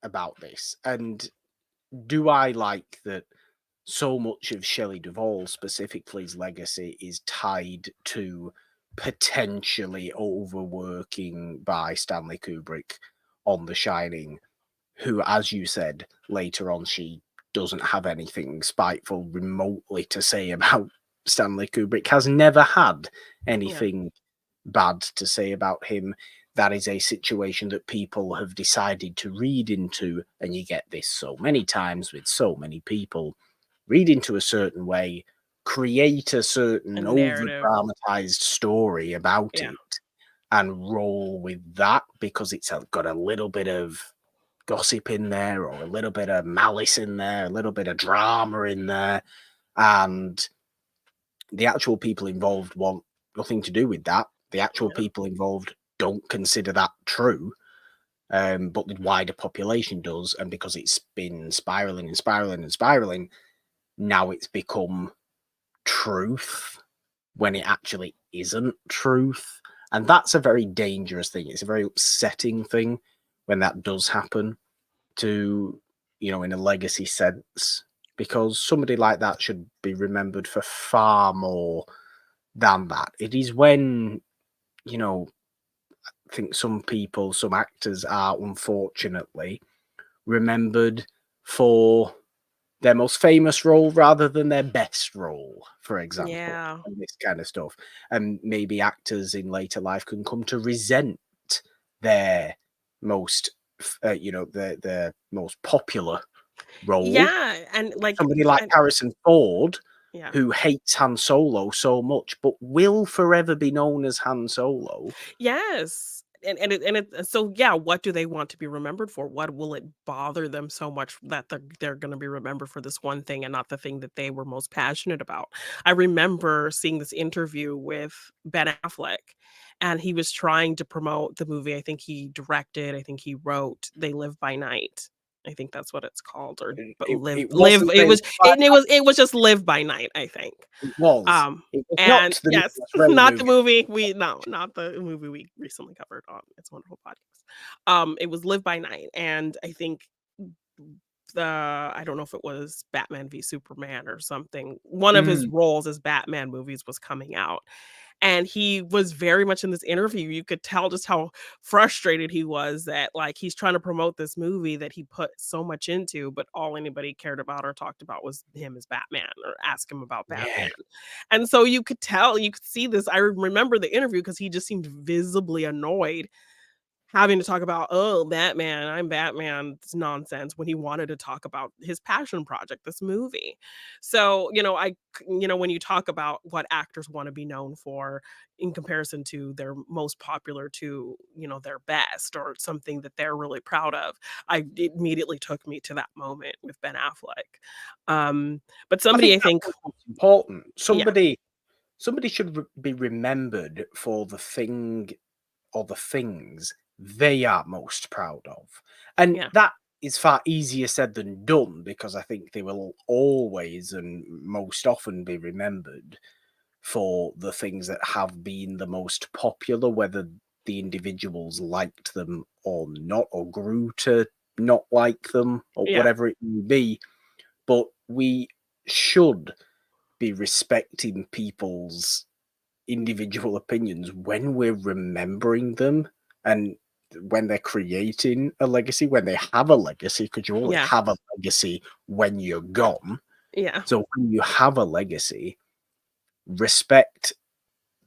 about this. And do I like that so much of Shelley Duvall specifically's legacy is tied to potentially overworking by Stanley Kubrick on The Shining, who, as you said later on, she doesn't have anything spiteful remotely to say about Stanley Kubrick, has never had Yeah, anything bad to say about him. That is a situation that people have decided to read into, and you get this so many times with so many people. Read into a certain way, create a a certain over narrative. dramatized story about Yeah, it, and roll with that because it's got a little bit of gossip in there or a little bit of malice in there, a little bit of drama in there. And the actual people involved want nothing to do with that. The actual yeah, people involved don't consider that true, but the wider population does. And because it's been spiraling and spiraling and spiraling, now it's become truth when it actually isn't truth. And that's a very dangerous thing. It's a very upsetting thing when that does happen to, in a legacy sense, because somebody like that should be remembered for far more than that. It is when, I think some people, some actors are unfortunately remembered for their most famous role rather than their best role, for example, yeah. and this kind of stuff. And maybe actors in later life can come to resent their most, their most popular role. Yeah, and, like, Somebody like and Harrison Ford, yeah. who hates Han Solo so much, but will forever be known as Han Solo. Yes. And so yeah, what do they want to be remembered for? What will it bother them so much that they're going to be remembered for this one thing and not the thing that they were most passionate about? I remember seeing this interview with Ben Affleck, and he was trying to promote the movie. I think he directed, I think he wrote They Live by Night. I think that's what it's called, or but It live wasn't it They was Live by it was just Live by Night, I think. It was. Um, It was and not the yes, Nicolas Ray not the movie. movie we no, not the movie we recently covered on It's a Wonderful Podcast. It was Live by Night, and I think the I don't know if it was Batman v Superman or something. One of his Mm, roles as Batman movies was coming out, and he was very much in this interview, you could tell just how frustrated he was that, like, he's trying to promote this movie that he put so much into, but all anybody cared about or talked about was him as Batman or ask him about yeah. Batman. And so you could tell, you could see this. I remember the interview because he just seemed visibly annoyed having to talk about, "Oh, Batman, I'm Batman," it's nonsense when he wanted to talk about his passion project, this movie. So, when you talk about what actors wanna be known for in comparison to their most popular to, their best or something that they're really proud of, it immediately took me to that moment with Ben Affleck. But I somebody think I that's think what's important. yeah, Somebody should be remembered for the thing or the things they are most proud of. And yeah, that is far easier said than done because I think they will always and most often be remembered for the things that have been the most popular, whether the individuals liked them or not, or grew to not like them, or yeah, whatever it may be. But we should be respecting people's individual opinions when we're remembering them and when they're creating a legacy, when they have a legacy, because you only yeah, have a legacy when you're gone. yeah, So when you have a legacy, respect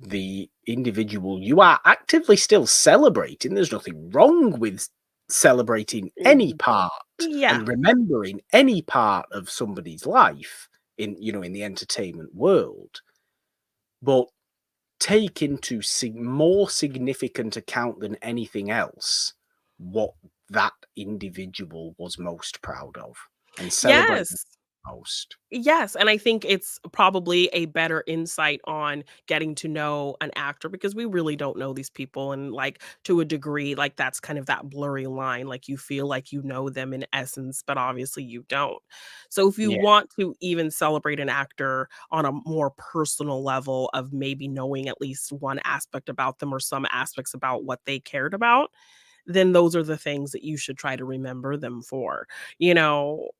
the individual you are actively still celebrating. There's nothing wrong with celebrating any mm, part yeah. and remembering any part of somebody's life in the entertainment world. But take into more significant account than anything else what that individual was most proud of and celebrate them Yes. most. Yes, and I think it's probably a better insight on getting to know an actor because we really don't know these people and like to a degree like that's kind of that blurry line like you feel like you know them in essence but obviously you don't. So if you Yeah. want to even celebrate an actor on a more personal level of maybe knowing at least one aspect about them or some aspects about what they cared about, then those are the things that you should try to remember them for. You know,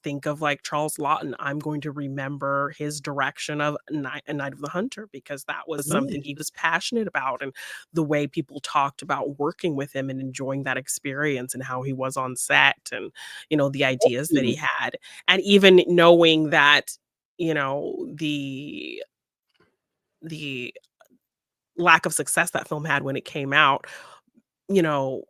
think of like Charles Lawton. I'm going to remember his direction of A Night of the Hunter because that was Yeah. something he was passionate about, and the way people talked about working with him and enjoying that experience and how he was on set, and the ideas that he had, and even knowing that the lack of success that film had when it came out, you know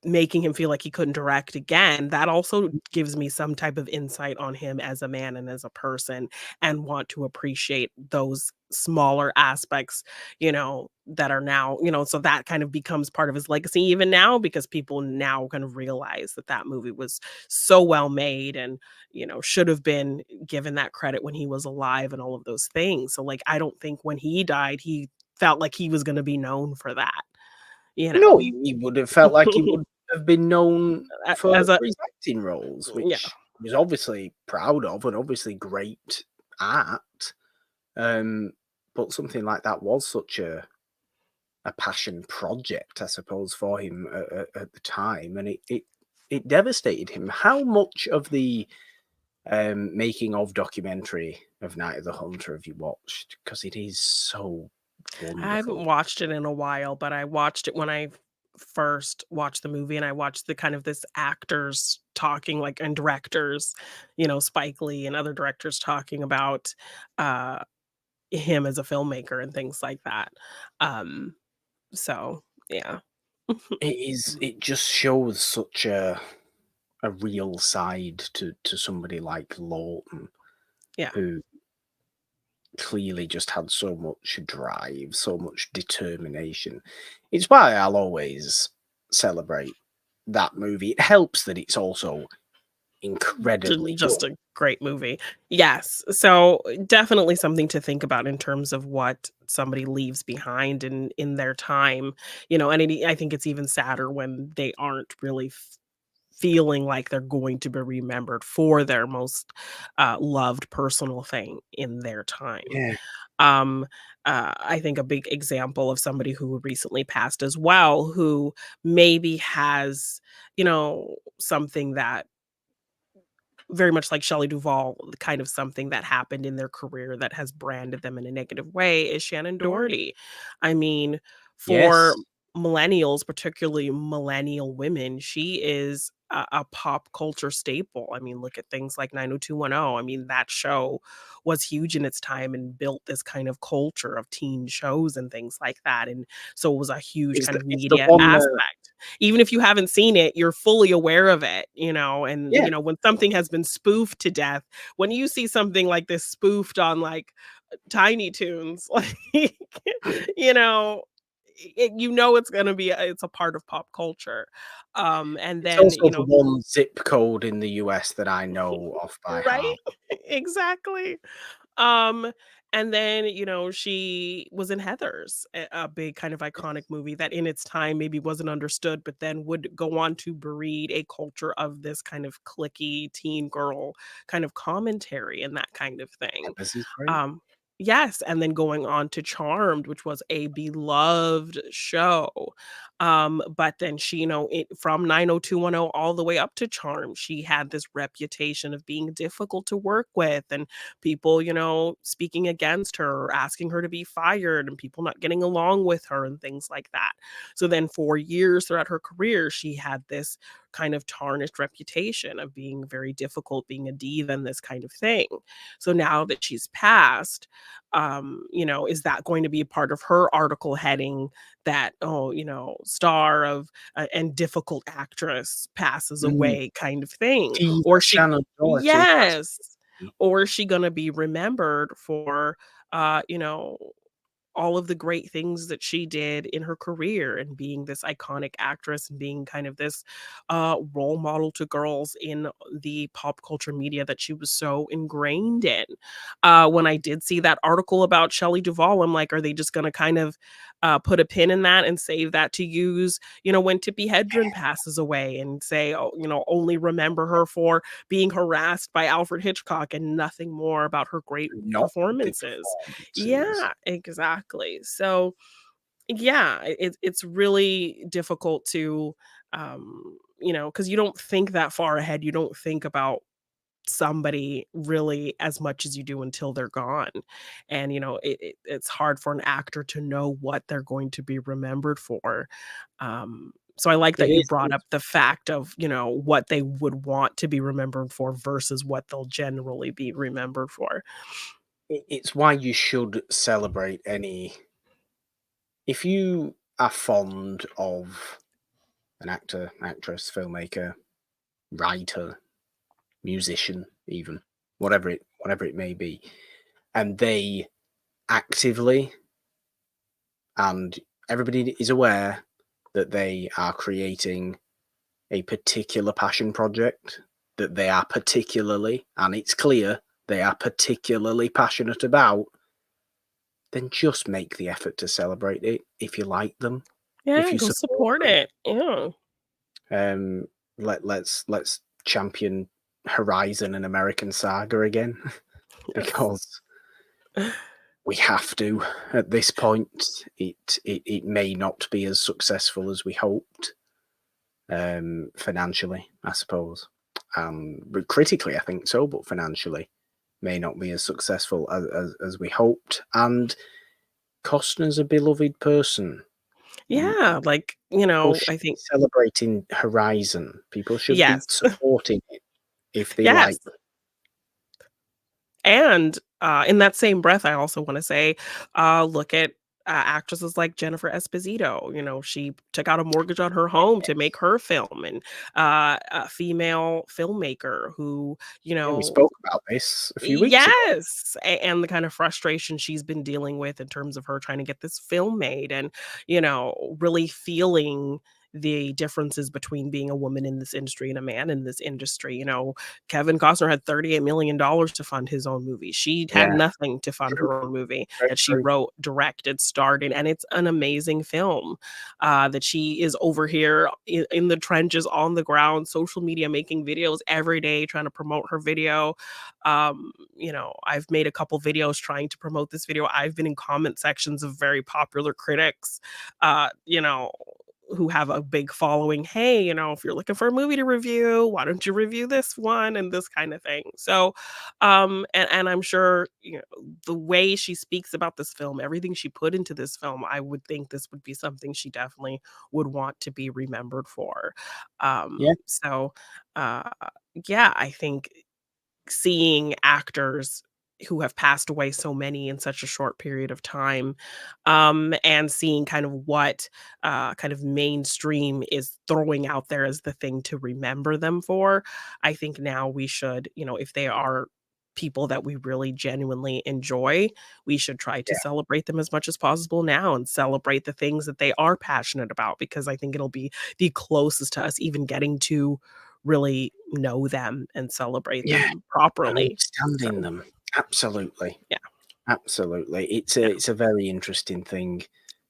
making him feel like he couldn't direct again, that also gives me some type of insight on him as a man and as a person, and want to appreciate those smaller aspects, that are now, so that kind of becomes part of his legacy even now because people now kind of realize that that movie was so well made and, should have been given that credit when he was alive and all of those things. So, like, I don't think when he died, he felt like he was gonna be known for that, you No, know? he would have felt like he would have been known for As a his acting roles, yeah. which he was obviously proud of and obviously great at. Um, but something like that was such a passion project, I suppose, for him at the time, and it devastated him. How much of the making of documentary of Night of the Hunter have you watched? Because it is so I haven't wonderful. watched it in a while, but I watched it when I first watched the movie, and I watched the kind of this actors talking, like, and directors, Spike Lee and other directors talking about, uh, him as a filmmaker and things like that. Um, so, yeah. It is. It just shows such a real side to somebody like Lawton, Yeah. who clearly just had so much drive, so much determination. It's why I'll always celebrate that movie. It helps that it's also incredibly Just good. a great movie. Yes. So, definitely something to think about in terms of what somebody leaves behind in their time, and I think it's even sadder when they aren't really feeling like they're going to be remembered for their most, loved personal thing in their time. Yeah. Um, I think a big example of somebody who recently passed as well, who maybe has, something that very much like Shelley Duvall, kind of something that happened in their career that has branded them in a negative way is Shannon Doherty. I mean, for Yes. millennials, particularly millennial women, she is a pop culture staple. I mean, look at things like 90210. I mean, that show was huge in its time and built this kind of culture of teen shows and things like that. And so it was a huge kind of It's the media one, aspect. Even if you haven't seen it, you're fully aware of it, and yeah. when something has been spoofed to death, when you see something like this spoofed on like Tiny Toons, like you know, it's gonna be it's a part of pop culture. And It's then, also the one zip code in the US that I know off by right? heart. Exactly. Um, and then, she was in Heathers, a big kind of iconic movie that in its time maybe wasn't understood, but then would go on to breed a culture of this kind of clicky teen girl kind of commentary and that kind of thing. Peppers is great. Um, yes, and then going on to Charmed, which was a beloved show. But then she, from 90210 all the way up to Charmed, she had this reputation of being difficult to work with and people, speaking against her or asking her to be fired and people not getting along with her and things like that. So then for years throughout her career, she had this kind of tarnished reputation of being very difficult, being a diva and this kind of thing. So now that she's passed, is that going to be a part of her article heading that, oh, star of and difficult actress passes Mm. away kind of thing? Or Diva is she Shannon Doherty has yes. me. Or is she gonna be remembered for, uh, you know, all of the great things that she did in her career and being this iconic actress and being kind of this role model to girls in the pop culture media that she was so ingrained in. When I did see that article about Shelley Duvall, I'm like, are they just going to kind of put a pin in that and save that to use, when Tippi Hedren passes away and say, oh, only remember her for being harassed by Alfred Hitchcock and nothing more about her great Not the performances. performances. Yeah, exactly. So, yeah, it's really difficult to, because you don't think that far ahead. You don't think about somebody really as much as you do until they're gone. And, it's hard for an actor to know what they're going to be remembered for. So I like It that you is. brought up the fact of, what they would want to be remembered for versus what they'll generally be remembered for. It's why you should celebrate any. If you are fond of an actor, actress, filmmaker, writer, musician, even whatever it may be, and they actively and everybody is aware that they are creating a particular passion project that they are particularly, and it's clear they are particularly passionate about, then just make the effort to celebrate it if you like them, if Yeah, you go support support them. it. Yeah. Um, let's champion Horizon and American Saga again Yes. because we have to at this point. It may not be as successful as we hoped, financially, I suppose. But critically, I think so, but financially, may not be as successful as we hoped. And Costner's a beloved person. Yeah, like, People I should be think celebrating Horizon. People should be yes. supporting it if they Yes. like. And, in that same breath, I also wanna say, look at, actresses like Jennifer Esposito. She took out a mortgage on her home to make her film, and, a female filmmaker who, Yeah, we spoke about this a few weeks ago. yes, and the kind of frustration she's been dealing with in terms of her trying to get this film made and, really feeling the differences between being a woman in this industry and a man in this industry. Kevin Costner had $38 million to fund his own movie. She had Yeah, nothing to fund true, her own movie very that she true. wrote, directed, starred in, and it's an amazing film. That she is over here in the trenches, on the ground, social media, making videos every day, trying to promote her video. I've made a couple videos trying to promote this video. I've been in comment sections of very popular critics, who have a big following, "Hey, if you're looking for a movie to review, why don't you review this one?" and this kind of thing. So, and I'm sure, the way she speaks about this film, everything she put into this film, I would think this would be something she definitely would want to be remembered for. Yeah, So, uh, yeah, I think seeing actors who have passed away, so many in such a short period of time, and seeing kind of what kind of mainstream is throwing out there as the thing to remember them for. I think now we should, if they are people that we really genuinely enjoy, we should try to yeah, celebrate them as much as possible now and celebrate the things that they are passionate about, because I think it'll be the closest to us even getting to really know them and celebrate yeah, them and properly. So, understanding them. Absolutely. yeah, Absolutely. yeah. It's a very interesting thing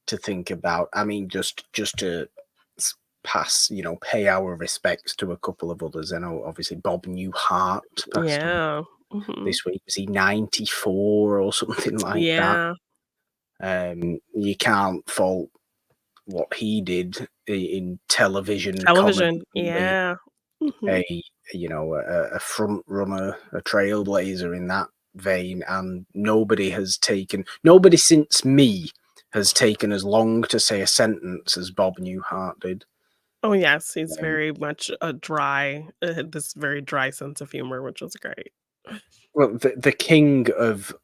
to think about. I mean, just to s- pass, pay our respects to a couple of others. I know obviously Bob Newhart passed away Yeah. Mhm. this week. Was he 94 or something like that? Yeah. You can't fault what he did in television Television. comedy, being Yeah. Mhm. a a front runner, a trailblazer in that vein, and nobody since me has taken as long to say a sentence as Bob Newhart did. Oh, yes, he's Um, very much a dry this very dry sense of humor, which is great. well, the king of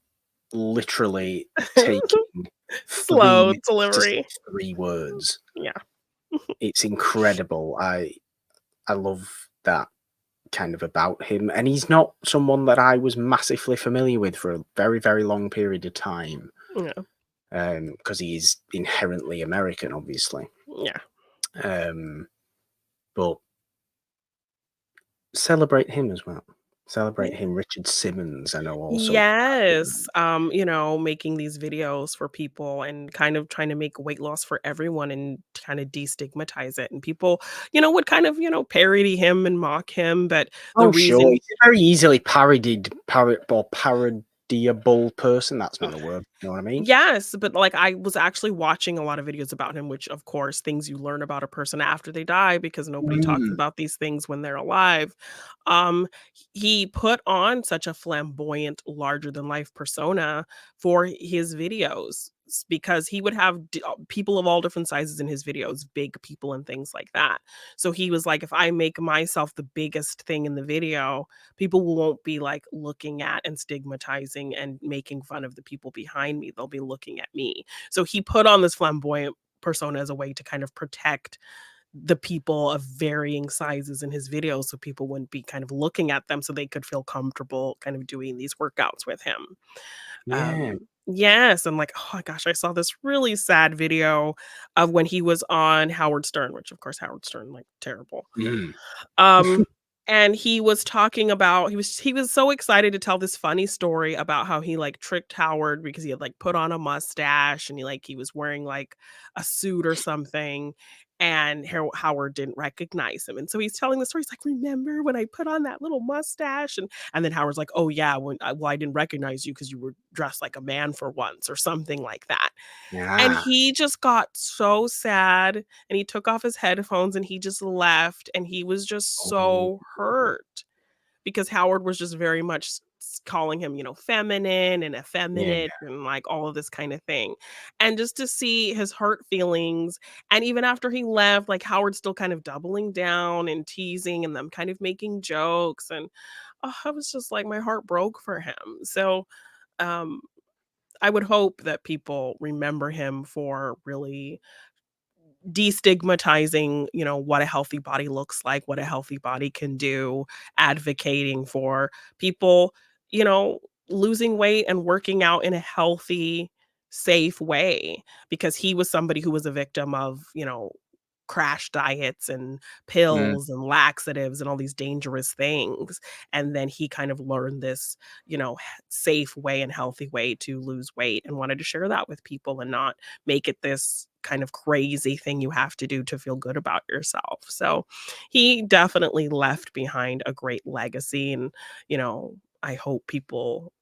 literally taking three Slow minutes to say delivery. three words. Yeah. It's incredible. I love that kind of about him, and he's not someone that I was massively familiar with for a very, very long period of time, Yeah. because he is inherently American, obviously. Yeah. Um, but celebrate him as well. Celebrate Yeah. him. Richard Simmons, I know, also passed Yes, away. making these videos for people and kind of trying to make weight loss for everyone and kind of destigmatize it. And people, would kind of, parody him and mock him. But the Oh, sure, reason he's a very easily parodiable person. That's not a word. You know what I mean? Yes, but, like, I was actually watching a lot of videos about him, which, of course, things you learn about a person after they die because nobody talks Mm, about these things when they're alive. Um, he put on such a flamboyant, larger than life persona for his videos because he would have people of all different sizes in his videos, big people and things like that. So he was like, "If I make myself the biggest thing in the video, people won't be like looking at and stigmatizing and making fun of the people behind me. They'll be looking at me." So he put on this flamboyant persona as a way to kind of protect the people of varying sizes in his videos so people wouldn't be kind of looking at them so they could feel comfortable kind of doing these workouts with him. yeah. Yes, and like, oh my gosh, I saw this really sad video of when he was on Howard Stern, which of course Howard Stern, like, terrible. Mm. Um, and he was talking about he was so excited to tell this funny story about how he, like, tricked Howard because he had, like, put on a mustache and he was wearing, like, a suit or something, and Howard didn't recognize him, and so he's telling the story, he's like, "Remember when I put on that little mustache?" And then Howard's like, "Oh, yeah, I didn't recognize you because you were dressed like a man for once," or something like that. And Yeah. he just got so sad, and he took off his headphones, and he just left, and he was just Oh, so hurt because Howard was just very much calling him, feminine and yeah. effeminate and like all of this kind of thing. And just to see his hurt feelings, and even after he left, like Howard still kind of doubling down and teasing and them kind of making jokes. And I was just like, my heart broke for him. So, um, I would hope that people remember him for really destigmatizing, what a healthy body looks like, what a healthy body can do, advocating for people, you know, losing weight and working out in a healthy, safe way because he was somebody who was a victim of, crash diets and Mm, pills and laxatives and all these dangerous things. And then he kind of learned this, safe way and healthy way to lose weight and wanted to share that with people and not make it this kind of crazy thing you have to do to feel good about yourself. So he definitely left behind a great legacy. And, I hope people,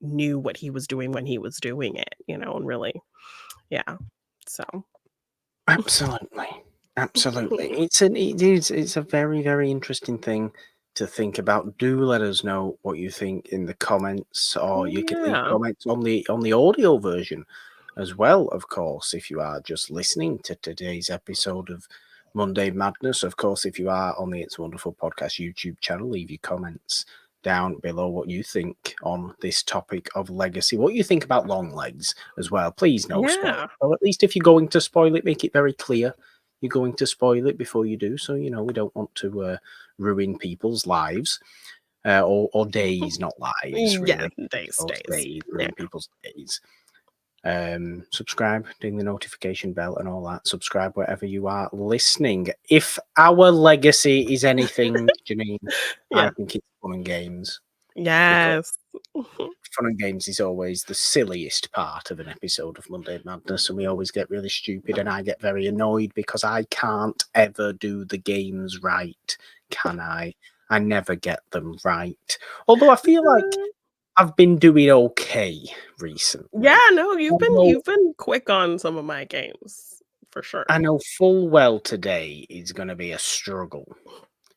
knew what he was doing when he was doing it, and really, yeah. So, absolutely. Absolutely. It's a very, very interesting thing to think about. Do let us know what you think in the comments, or Oh, you can leave yeah. comments on the audio version as well, of course, if you are just listening to today's episode of Monday Madness. Of course, if you are on the It's Wonderful Podcast YouTube channel, leave your comments down below what you think on this topic of legacy, what you think about Longlegs as well. Please no spoil. Yeah. Or at least if you're going to spoil it, make it very clear you're going to spoil it before you do. So, we don't want to ruin people's lives or days, not lives, Yeah, really. days, Those days. days, Yeah. ruin people's days. Subscribe, ding the notification bell and all that. Subscribe wherever you are listening. If our legacy is anything, Jeannine, I Yeah. think it's fun and games, because Yes. fun and games is always the silliest part of an episode of Monday Madness, and we always get really stupid, and I get very annoyed because I can't ever do the games right, can I? I never get them right. Although I feel like I've been doing okay Yeah, recently. no, I know, you've been quick on some of my games, for sure. I know full well today is going to be a struggle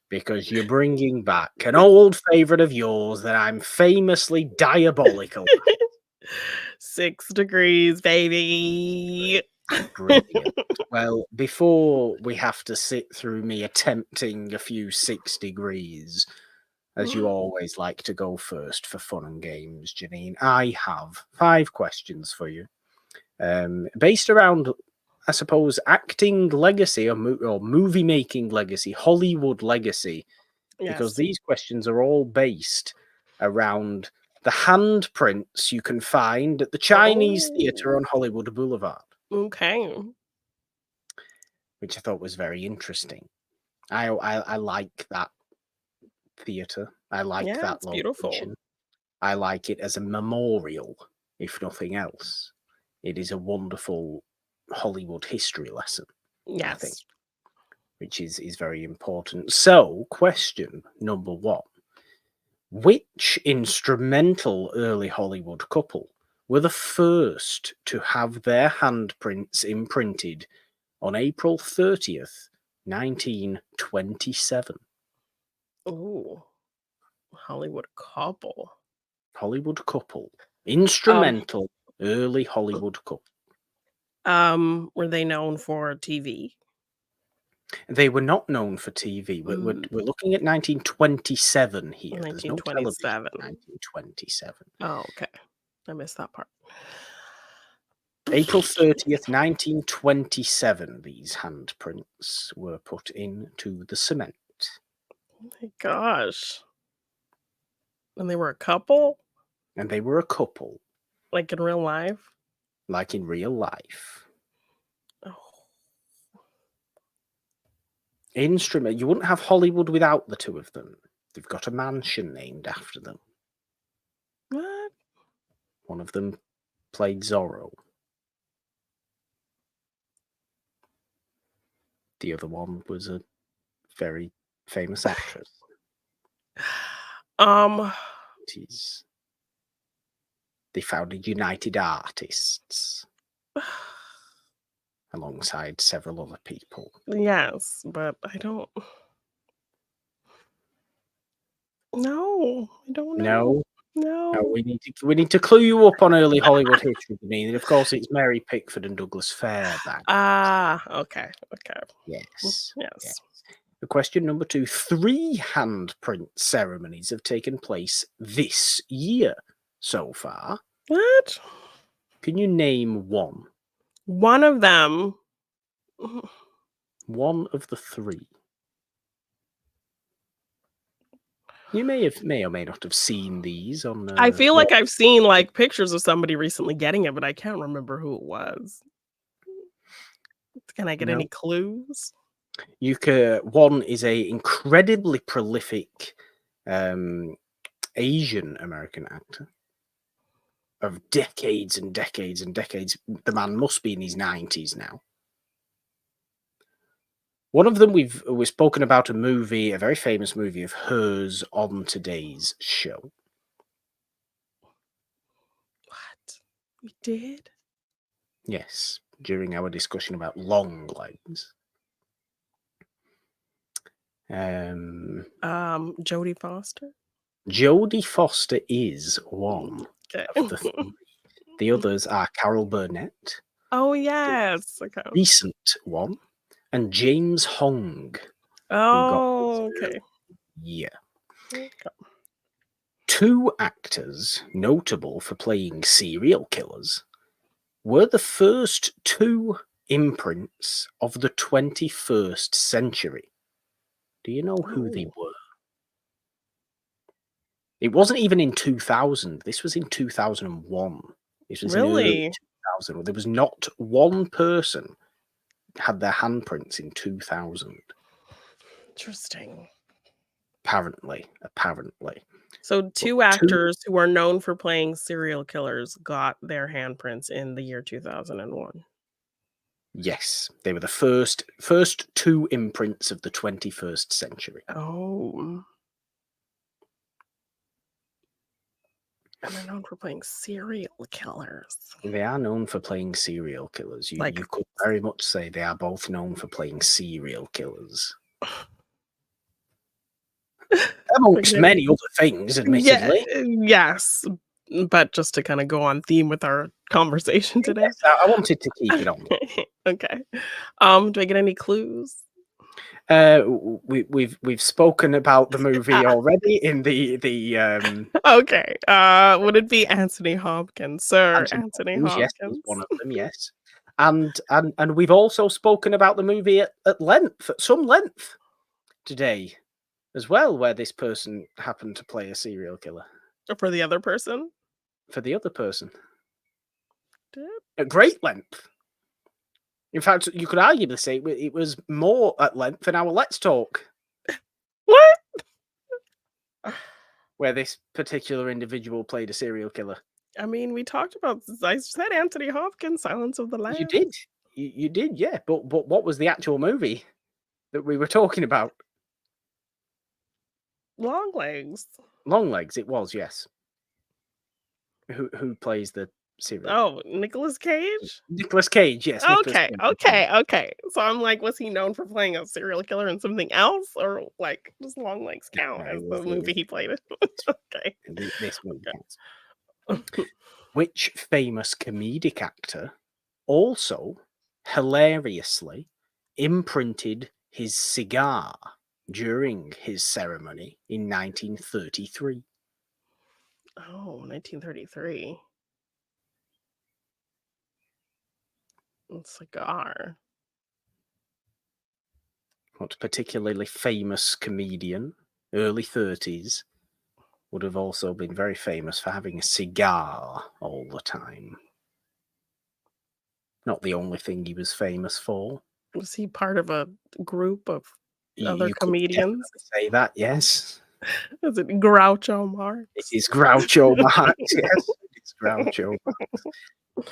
because you're bringing back an old favourite of yours that I'm famously diabolical. 6 degrees, baby. Brilliant. Well, before we have to sit through me attempting a few 6 degrees, as you always like to go first for fun and games, Jeannine, I have 5 questions for you, based around, I suppose, acting legacy or movie making legacy, Hollywood legacy, because Yes. these questions are all based around the handprints you can find at the Chinese Theatre Oh, on Hollywood Boulevard, okay. which I thought was very interesting. I like that theatre. I like Yeah, that it's beautiful. location. I like it as a memorial, if nothing else. It is a wonderful Hollywood history lesson, I think, Yes. which is very important. So, question number one. Which instrumental early Hollywood couple were the first to have their handprints imprinted on April 30th, 1927? Ooh, Hollywood couple. Hollywood couple. Um, Instrumental early Hollywood couple. were they known for TV? They were not known for TV. We're looking at 1927 here. There's no television 1927. in 1927. Oh, okay. I missed that part. April 30th, 1927, these handprints were put into the cement. My gosh. And they were a couple? And they were a couple, Like in real life? like in real life. Oh, Instrument. You wouldn't have Hollywood without the two of them. They've got a mansion named after them. what? One of them played Zorro. The other one was a very famous actress. Um, They founded United Artists alongside several other people. yes, but I don't. No, I don't know. No, no, No. we need to clue you up on early Hollywood history, Janine. Of course, it's Mary Pickford and Douglas Fairbanks. Ah, okay, okay. Yes, yes. Yes. The question number 2: 3 handprint ceremonies have taken place this year so far. What? Can you name one? One of them. One of the 3. You may or may not have seen these on. I feel like I've seen like pictures of somebody recently getting it, but I can't remember who it was. Can I get No, any clues? one is a incredibly prolific Asian American actor of decades and decades and decades. The man must be in his 90s now. One of them we've spoken about a movie, a very famous movie of hers on today's show. What? We did? Yes, during our discussion about Longlegs. Jodie Foster? Jodie Foster is one Okay. of the three. The others are Carol Burnett, Oh, the yes. Okay. recent one, and James Hong, who got his Oh, okay. year. Okay. Two actors notable for playing serial killers were the first two imprints of the 21st century. Do you know who they Ooh. were? It wasn't even in 2000. This was in 2001. This was in early Really? 2000. There was not one person had their handprints in 2000. Interesting. Apparently. So But 2 two, actors who are known for playing serial killers got their handprints in the year 2001. yes, they were the first two imprints of the 21st century. Oh. And they're known for playing serial killers. They are known for playing serial killers. Like You could very much say they are both known for playing serial killers. Amongst many other things, Yeah, admittedly. yes, but just to kinda go on theme with our conversation today. Yes, I wanted to keep it on. Okay. Do I get any clues? We've spoken about the movie Ah, already in the okay, would it be Anthony Hopkins? Sir Anthony Anthony Hopkins. Yes, he's one Hopkins. of them. Yes, and we've also spoken about the movie at length, at some length today as well, where this person happened to play a serial killer For the other person? for the other person Did at great length. In fact, you could arguably say it was more at length than our Let's Talk, what? where this particular individual played a serial killer. I mean, we talked about I said Anthony Hopkins, Silence of the You Lambs. did. You did, yeah. But what was the actual movie that we were talking about? Longlegs. Longlegs, it was, yes. Who plays the serial? Oh, Nicolas Cage? Nicolas Cage, yes. Nicolas Okay, Cage. okay, okay. So I'm like, was he known for playing a serial killer in something else, or like does Longlegs count as It the was, movie he played in? Okay. this movie. Okay. Which famous comedic actor also hilariously imprinted his cigar during his ceremony in 1933? Oh, 1933. Cigar. What particularly famous comedian, early 30s, would have also been very famous for having a cigar all the time? Not the only thing he was famous for. Was he part of a group of other You could comedians? definitely say that, yes. Is it Groucho It Marx? is Groucho Marx, yes. It's Groucho Marx.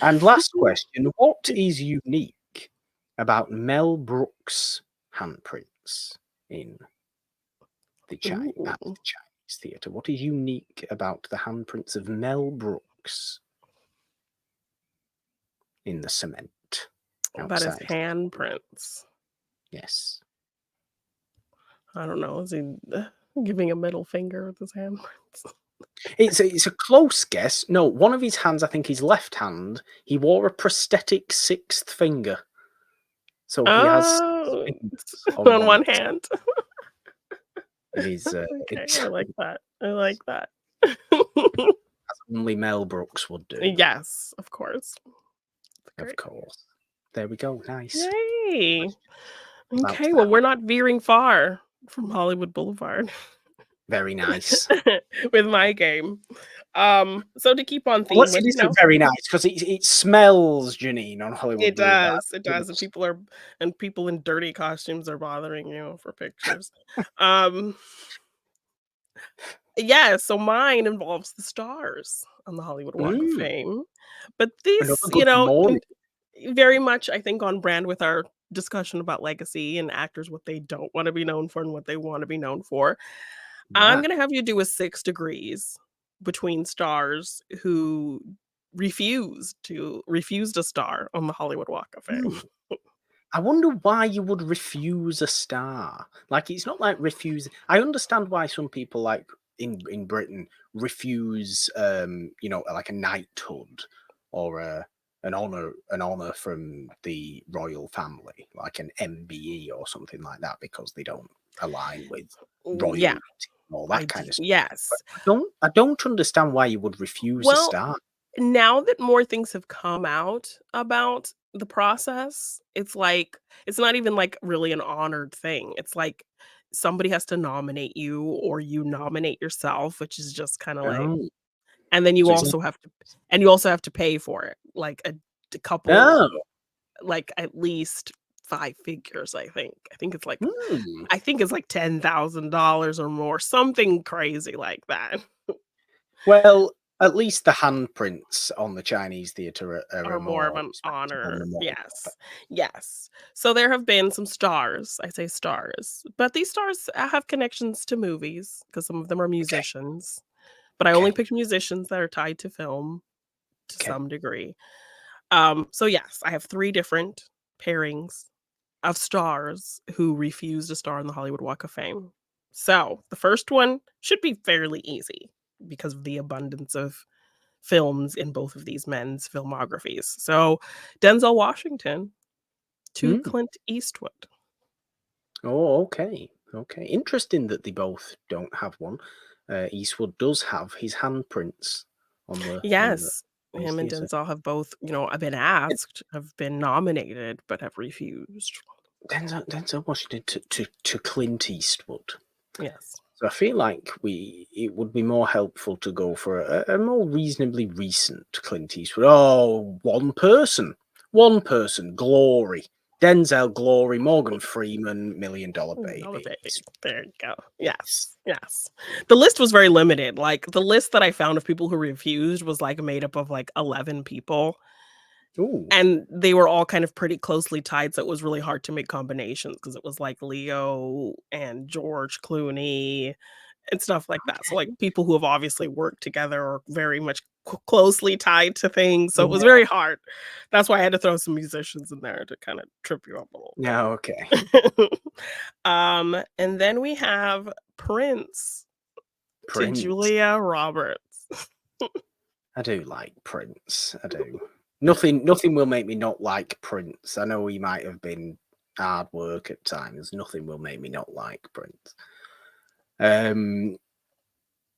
And last question, what is unique about Mel Brooks' handprints in at the Ooh, Chinese theatre? What is unique about the handprints of Mel Brooks in the cement about his outside? handprints. Yes. I don't know. Is he giving a middle finger with his handprints? It's a close guess. No, one of his hands, I think his left hand, he wore a prosthetic sixth finger. So he has six Oh, fingers on one one hand. It is Okay, it's I like that. I like that. as only Mel Brooks would do, Yes, of course. of Great. course. There we go. Nice. Yay. About Okay, well, that. we're not veering far from Hollywood Boulevard Very nice. with my game. So to keep on Well, theme let's see, with, this is very nice because it smells, Jeannine, on Hollywood Boulevard. it does, and people in dirty costumes are bothering you for pictures. Um, yeah, so mine involves the stars on the Hollywood Walk of Mm, Fame, but another this, good morning. very much, I think, on brand with our discussion about legacy and actors, what they don't wanna be known for and what they wanna be known for. I'm Yeah. gonna have you do a 6 degrees between stars who refused a star on the Hollywood Walk of Mm. Fame. I wonder why you would refuse a star. Like, it's not like refuse. I understand why some people, like in Britain, refuse, like a knighthood or an honor from the royal family, like an MBE or something like that, because they don't align with Yeah, royalty and all that kind of stuff. But yes. I don't understand why you would refuse a Well, star. now that more things have come out about the process, it's like it's not even, like, really an honored thing. It's like somebody has to nominate you or you nominate yourself, which is just kinda like Oh, and then you so it's like, also have to and you also have to pay for it, like, a couple oh, like, at least 5 figures, I think. hmm. I think it's like $10,000 or more, something crazy like that. Well, at least the handprints on the Chinese theatre are Are a more of more an respectable honor. memorial. Yes. Yes. So there have been some stars, I say stars, but these stars have connections to movies because some of them are Okay, musicians, but I only okay, picked musicians that are tied to film to okay. some degree. So yes, I have 3 different pairings of stars who refused a star in the Hollywood Walk of Fame. So, the first one should be fairly easy because of the abundance of films in both of these men's filmographies. So, Denzel Washington to Mm. Clint Eastwood. Oh, okay, okay. Interesting that they both don't have one. Eastwood does have his handprints on the Yes, Chinese him and theatre. Denzel have both, have been asked, have been nominated, but have refused. Denzel Washington to Clint Eastwood. Yes. So I feel like it would be more helpful to go for a more reasonably recent Clint Eastwood. Oh, one person, Glory, Denzel, Glory, Morgan Freeman, $1 Million Dollar Baby. Baby. There you go. Yes. Yes, yes. The list was very limited. Like the list that I found of people who refused was like made up of like 11 people. Ooh, And they were all kind of pretty closely tied, so it was really hard to make combinations because it was like Leo and George Clooney and stuff like that. So, like, okay. people who have obviously worked together or very much closely tied to things, so it was Yeah. very hard. That's why I had to throw some musicians in there to kinda trip you up a little Yeah. Okay. bit. And then we have Prince to Prince. Julia Roberts. I do like Prince. I do. Nothing will make me not like Prince. I know he might have been hard work at times. Nothing will make me not like Prince. Um,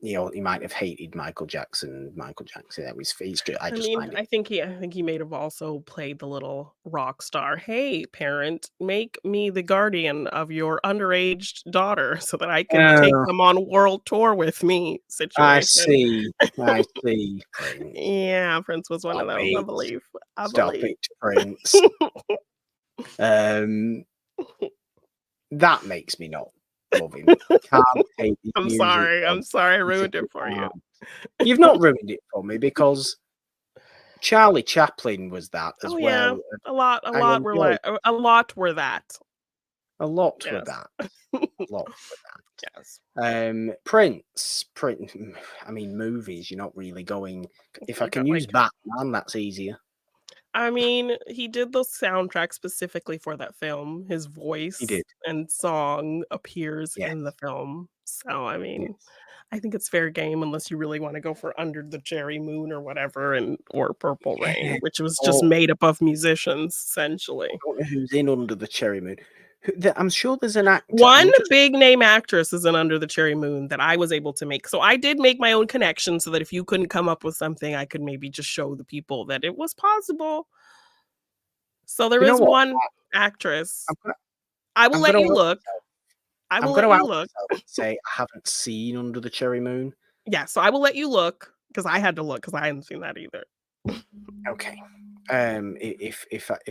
he might have hated Michael Jackson. Michael Jackson, that was he's just, I I just mean, find it. I think he may have also played the little rock star, "Hey, parent, make me the guardian of your underage daughter so that I can take Oh, them on world tour with me," I situation. see. I see. Prince, Yeah, Prince was one of stop those, I it. believe. I Stop believe. it, Prince. Um, that makes me not love him. I can't take his music. I'm sorry I I ruined it simply for you. can't. You've not ruined it for me because Charlie Chaplin was that Oh, as yeah. well. A I lot were enjoyed like a lot were that. a lot with Yes. that. A lot with Yes. that. Prince. I mean, movies. You're not really going. If I You can got, use like Batman, that's easier. I mean, he did the soundtrack specifically for that film. His He voice did. and song appears Yes. in the film. So, I mean, Yes. I think it's fair game unless you really wanna go for Under the Cherry Moon or whatever and or Purple Yeah. Rain, which was just Or made up of musicians, essentially. I don't know who's in Under the Cherry Moon. I'm sure there's an actor. One I'm just. big name actress is in Under the Cherry Moon that I was able to make. So I did make my own connection so that if you couldn't come up with something, I could maybe just show the people that it was possible. So there You know is what? one actress. I'm gonna. I will I'm let gonna you out look. myself. I I'm will gonna let out you look. myself and say I haven't seen Under the Cherry Moon. Yeah, so I will let you look because I had to look because I hadn't seen that either. Okay. If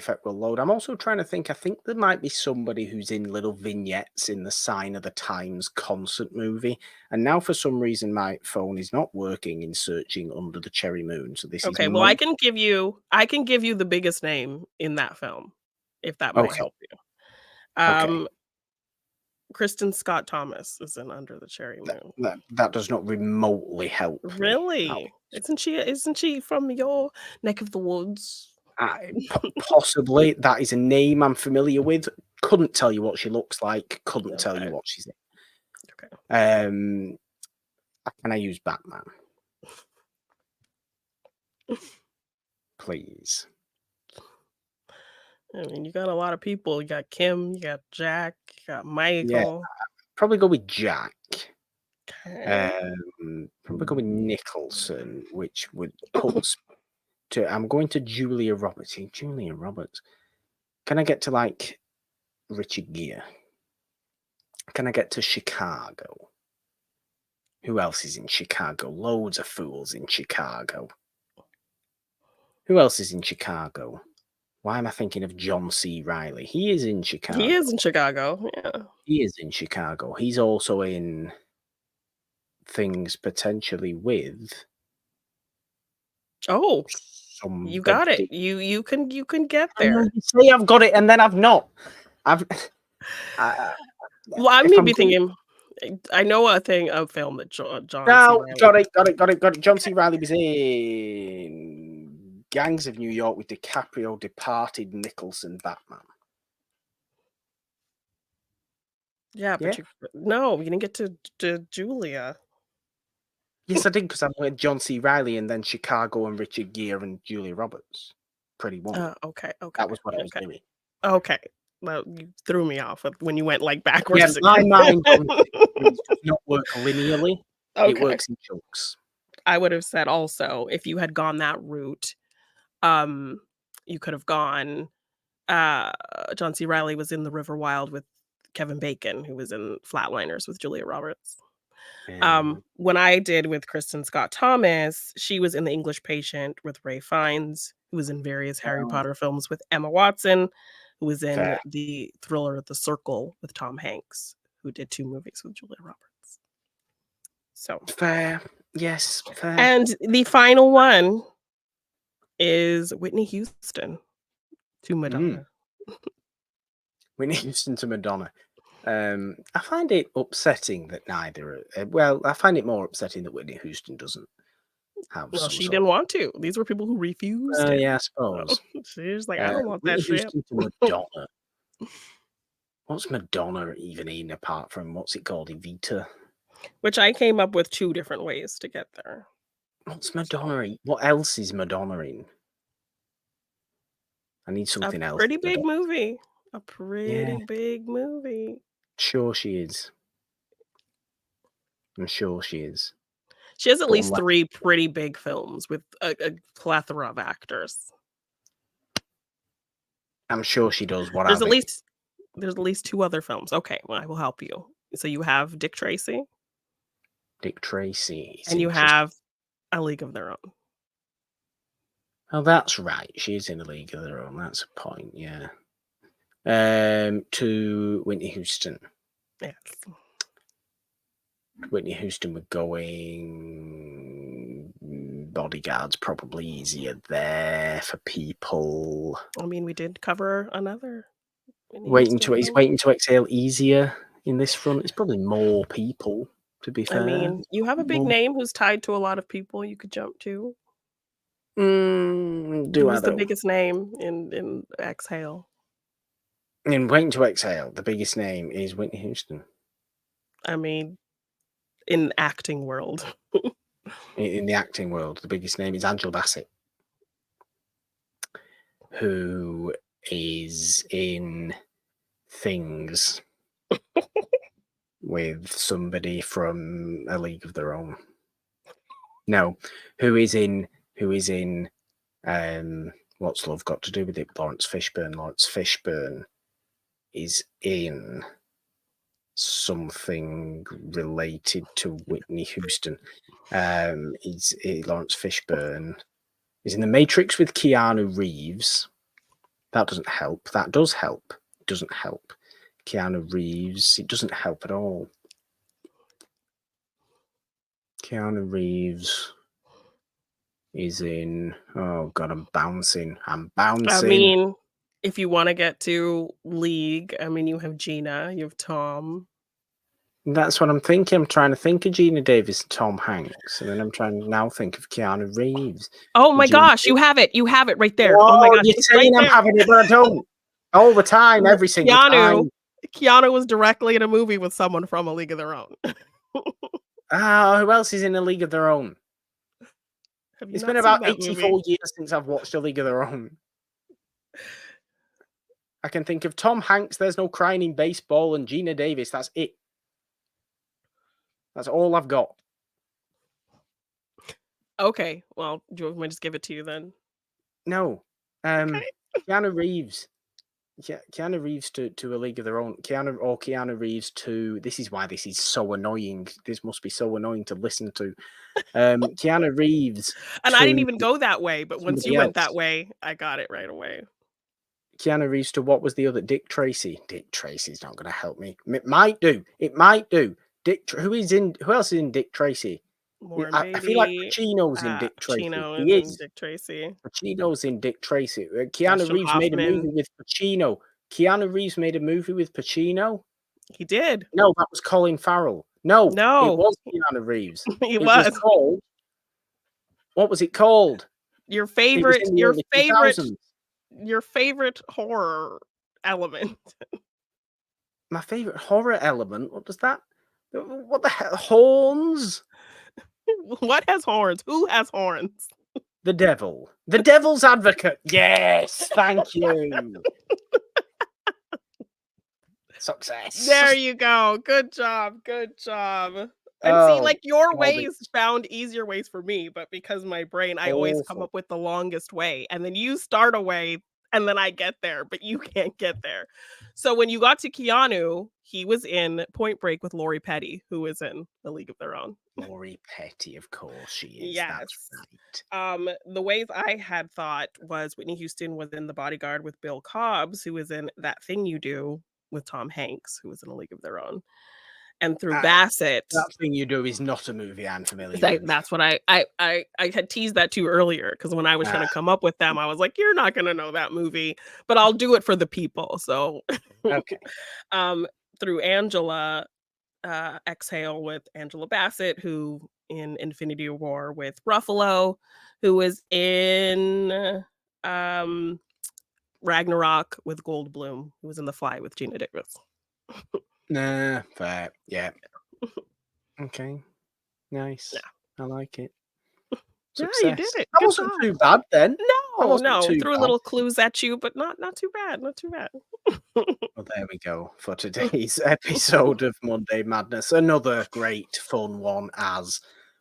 it will load, I'm also trying to think. I think there might be somebody who's in little vignettes in the Sign of the Times concert movie, and now for some reason my phone is not working in searching Under the Cherry Moon. So this is Okay, well, most I can give you the biggest name in that film, if that might okay. help you. Okay, Um, Kristen Scott Thomas is in Under the Cherry that Moon. that does not remotely help me. Really? Isn't she from your neck of the woods? Possibly that is a name I'm familiar with. Couldn't tell you what she looks like. Couldn't tell you Okay. what she's in. Okay. Can I use Batman? Please. I mean, you got a lot of people. You got Kim, you got Jack, you got Yeah, Michael. probably go with Jack. Okay. Probably go with Nicholson, which would put to. I'm going to Julia Roberts. Julia Roberts. Can I get to like Richard Gere? Can I get to Chicago? Who else is in Chicago? Loads of fools in Chicago. Who else is in Chicago? Why am I thinking of John C. Reilly? He is in Chicago. He is in Chicago. Yeah. He is in Chicago. He's also in things potentially with Oh, somebody. you got it. You can get I know there. you say I've got it, and then I've not. I've. Well, I If may I'm be going, thinking. I know a film that John C. no, Reilly. got it. John C. Reilly was in Gangs of New York with DiCaprio, Departed, Nicholson, Batman. Yeah, Yeah. but no, you didn't get to Julia. Yes, I did because I went John C. Reilly and then Chicago and Richard Gere and Julia Roberts. Pretty Woman. Okay. That was what I was Okay. doing. Okay. Well, you threw me off when you went like Yeah, backwards my again. mind on things does not work linearly. It Okay. works in chunks. I would have said also if you had gone that route, you could have gone. John C. Reilly was in The River Wild with Kevin Bacon, who was in Flatliners with Julia Roberts. When I did with Kristen Scott Thomas, she was in The English Patient with Ray Fiennes, who was in various Harry Potter films with Emma Watson, who was in Fair. the thriller The Circle with Tom Hanks, who did 2 movies with Julia Roberts. So Fair. Yes, fair. and the final one is Whitney Houston to Madonna. Whitney Houston to Madonna. I find it upsetting that neither. Well, I find it more upsetting that Whitney Houston doesn't have Well, some she sort. didn't want to. These were people who refused it. Yeah, I So suppose. she's like, I don't want that Whitney shit. Houston to Madonna. What's Madonna even in apart from what's it called, Evita? Which I came up with 2 different ways to get there. What's Madonna in? What else is Madonna in? I need something else. Pretty big movie. A pretty Yeah. big movie. Sure she is. I'm sure she is. She has at But least unless- 3 pretty big films with a plethora of actors. I'm sure she does. What There's are at they? least 2 other films. Okay, well, I will help you. So you have Dick Tracy Dick Tracy. and you have A League of Their Own. Oh, that's right. She's in A League of Their Own. That's a point, yeah. To Whitney Houston. Yes. Whitney Houston, we're going Bodyguard's probably easier there for people. I mean, we did cover another. Waiting to Exhale easier in this front. It's probably more people, to be fair. I mean, you have a big name who's tied to a lot of people you could jump to. Who's the biggest name in Exhale? In Waiting to Exhale, the biggest name is Whitney Houston. I mean, in acting world. In the acting world, the biggest name is Angela Bassett, who is in Things with somebody from A League of Their Own. No, who is in What's Love Got to Do with It? Lawrence Fishburne. Lawrence Fishburne is in something related to Whitney Houston. Lawrence Fishburne is in The Matrix with Keanu Reeves. That doesn't help. That does help. It doesn't help. Keanu Reeves. It doesn't help at all. Keanu Reeves is in. Oh God, I'm bouncing. I mean, if you want to get to League, I mean, you have Gina, you have Tom. That's what I'm thinking. I'm trying to think of Gina Davis and Tom Hanks, and then I'm trying to now think of Keanu Reeves. Oh my Gina gosh, you have it. You have it right there. Oh my Oh, gosh, you're it's right saying I'm there. having it, but I don't. All the time, every single time. Keanu was directly in a movie with someone from A League of Their Own. Ah, who else is in A League of Their Own? Have you It's not been seen about that movie? 84 years since I've watched A League of Their Own. I can think of Tom Hanks, There's No Crying in Baseball, and Gina Davis. That's it. That's all I've got. Okay, well, do you want me to just give it to you then? No. Okay. Keanu Reeves. Keanu Reeves to A League of Their Own. Keanu Reeves to. This is why this is so annoying. This must be so annoying to listen to. Keanu Reeves. And I didn't to even go that way, but once you somebody went that else. way, I got it right away. Keanu Reeves to what was the other? Dick Tracy. Dick Tracy's not going to help me. It might do. It might do. Who else is in Dick Tracy? Lauren I feel like Beatty, Pacino's in Dick Tracy. Pacino He is in is. Dick Tracy. Pacino's in Dick Tracy. Keanu Dustin Reeves made a movie Hoffman. with Pacino. Keanu Reeves made a movie with Pacino. He did. No, that was Colin Farrell. No, it No, was Keanu Reeves. he It was was. called. What was it called? Your It was favorite in the early 2000s. your favorite horror element. My favorite horror element. What does that? What the hell? Horns? What has horns? Who has horns? The devil. The devil's advocate. Yes, thank you. Success. There you go. Good job. Good job. And see, like your ways found easier ways for me, but because my brain, I always come awful. up with the longest way. And then you start a way and then I get there, but you can't get there. So when you got to Keanu, he was in Point Break with Lori Petty, who is in A League of Their Own. Lori Petty, of course she is. Yes. That's right. The ways I had thought was Whitney Houston was in The Bodyguard with Bill Cobbs, who was in That Thing You Do with Tom Hanks, who was in A League of Their Own. And through Bassett, That Thing You Do is not a movie I'm familiar with. that's what I had teased that to you earlier, because when I was trying to come up with them, I was like, you're not gonna know that movie, but I'll do it for the people. So Okay. Through Angela, Exhale with Angela Bassett, who in Infinity War with Ruffalo, who was in Ragnarok with Goldblum, who was in The Fly with Gina Davis. Nah, fair. Yeah. Okay. Nice. Yeah. I like it. Success. Yeah, you did it. That wasn't too bad then. No. Threw a little clues at you, but not too bad. Not too bad. Well, there we go for today's episode of Monday Madness. Another great fun one, as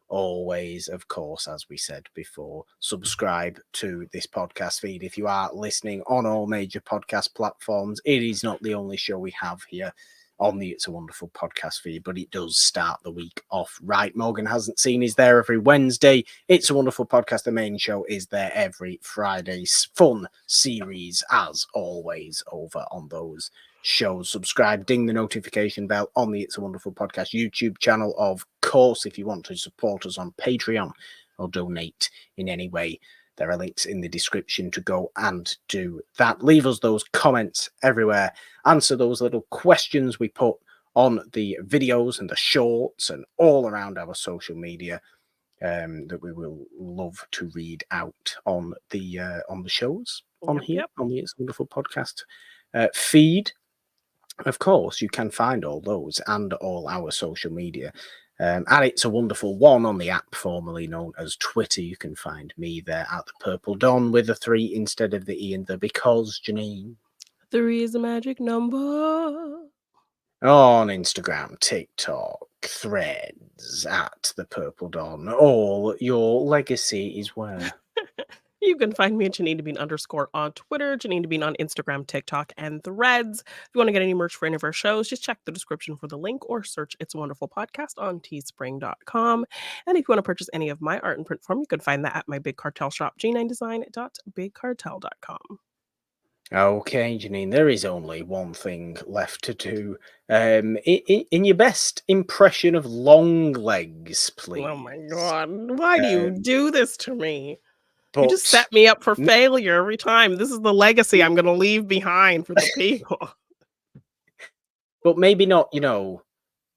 always. Of course, as we said before, subscribe to this podcast feed if you are listening on all major podcast platforms. It is not the only show we have here on the It's a Wonderful podcast feed, but it does start the week off right. Morgan Hasn't Seen is there every Wednesday. It's a Wonderful podcast, the main show, is there every Friday. Fun series, as always, over on those shows. Subscribe, ding the notification bell on the It's a Wonderful podcast YouTube channel. Of course, if you want to support us on Patreon or donate in any way, there are links in the description to go and do that. Leave us those comments everywhere. Answer those little questions we put on the videos and the shorts and all around our social media that we will love to read out on the shows on here on the It's a Wonderful podcast feed. Of course, you can find all those and all our social media. And It's a Wonderful One on the app formerly known as Twitter. You can find me there at the Purple Dawn with a 3 instead of the E and the because, Jeannine. 3 is a magic number. On Instagram, TikTok, Threads, at the Purple Dawn. All your legacy is where? You can find me at Jeannine Bean _ on Twitter, Jeannine Bean on Instagram, TikTok, and Threads. If you want to get any merch for any of our shows, just check the description for the link or search It's a Wonderful Podcast on teespring.com. And if you want to purchase any of my art in print form, you can find that at my Big Cartel shop, g9design.bigcartel.com. Okay, Jeannine, there is only one thing left to do. In your best impression of Longlegs, please. Oh my God. Why do you do this to me? But, you just set me up for failure every time. This is the legacy I'm going to leave behind for the people. But maybe not,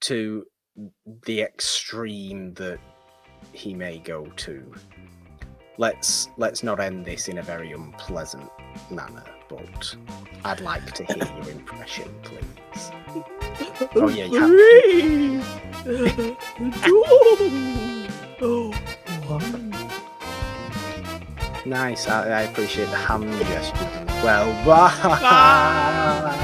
to the extreme that he may go to. Let's not end this in a very unpleasant manner, but I'd like to hear your impression, please. Oh yeah, you have to. 1. Nice. I appreciate the hand gesture. Well, bye. Bye.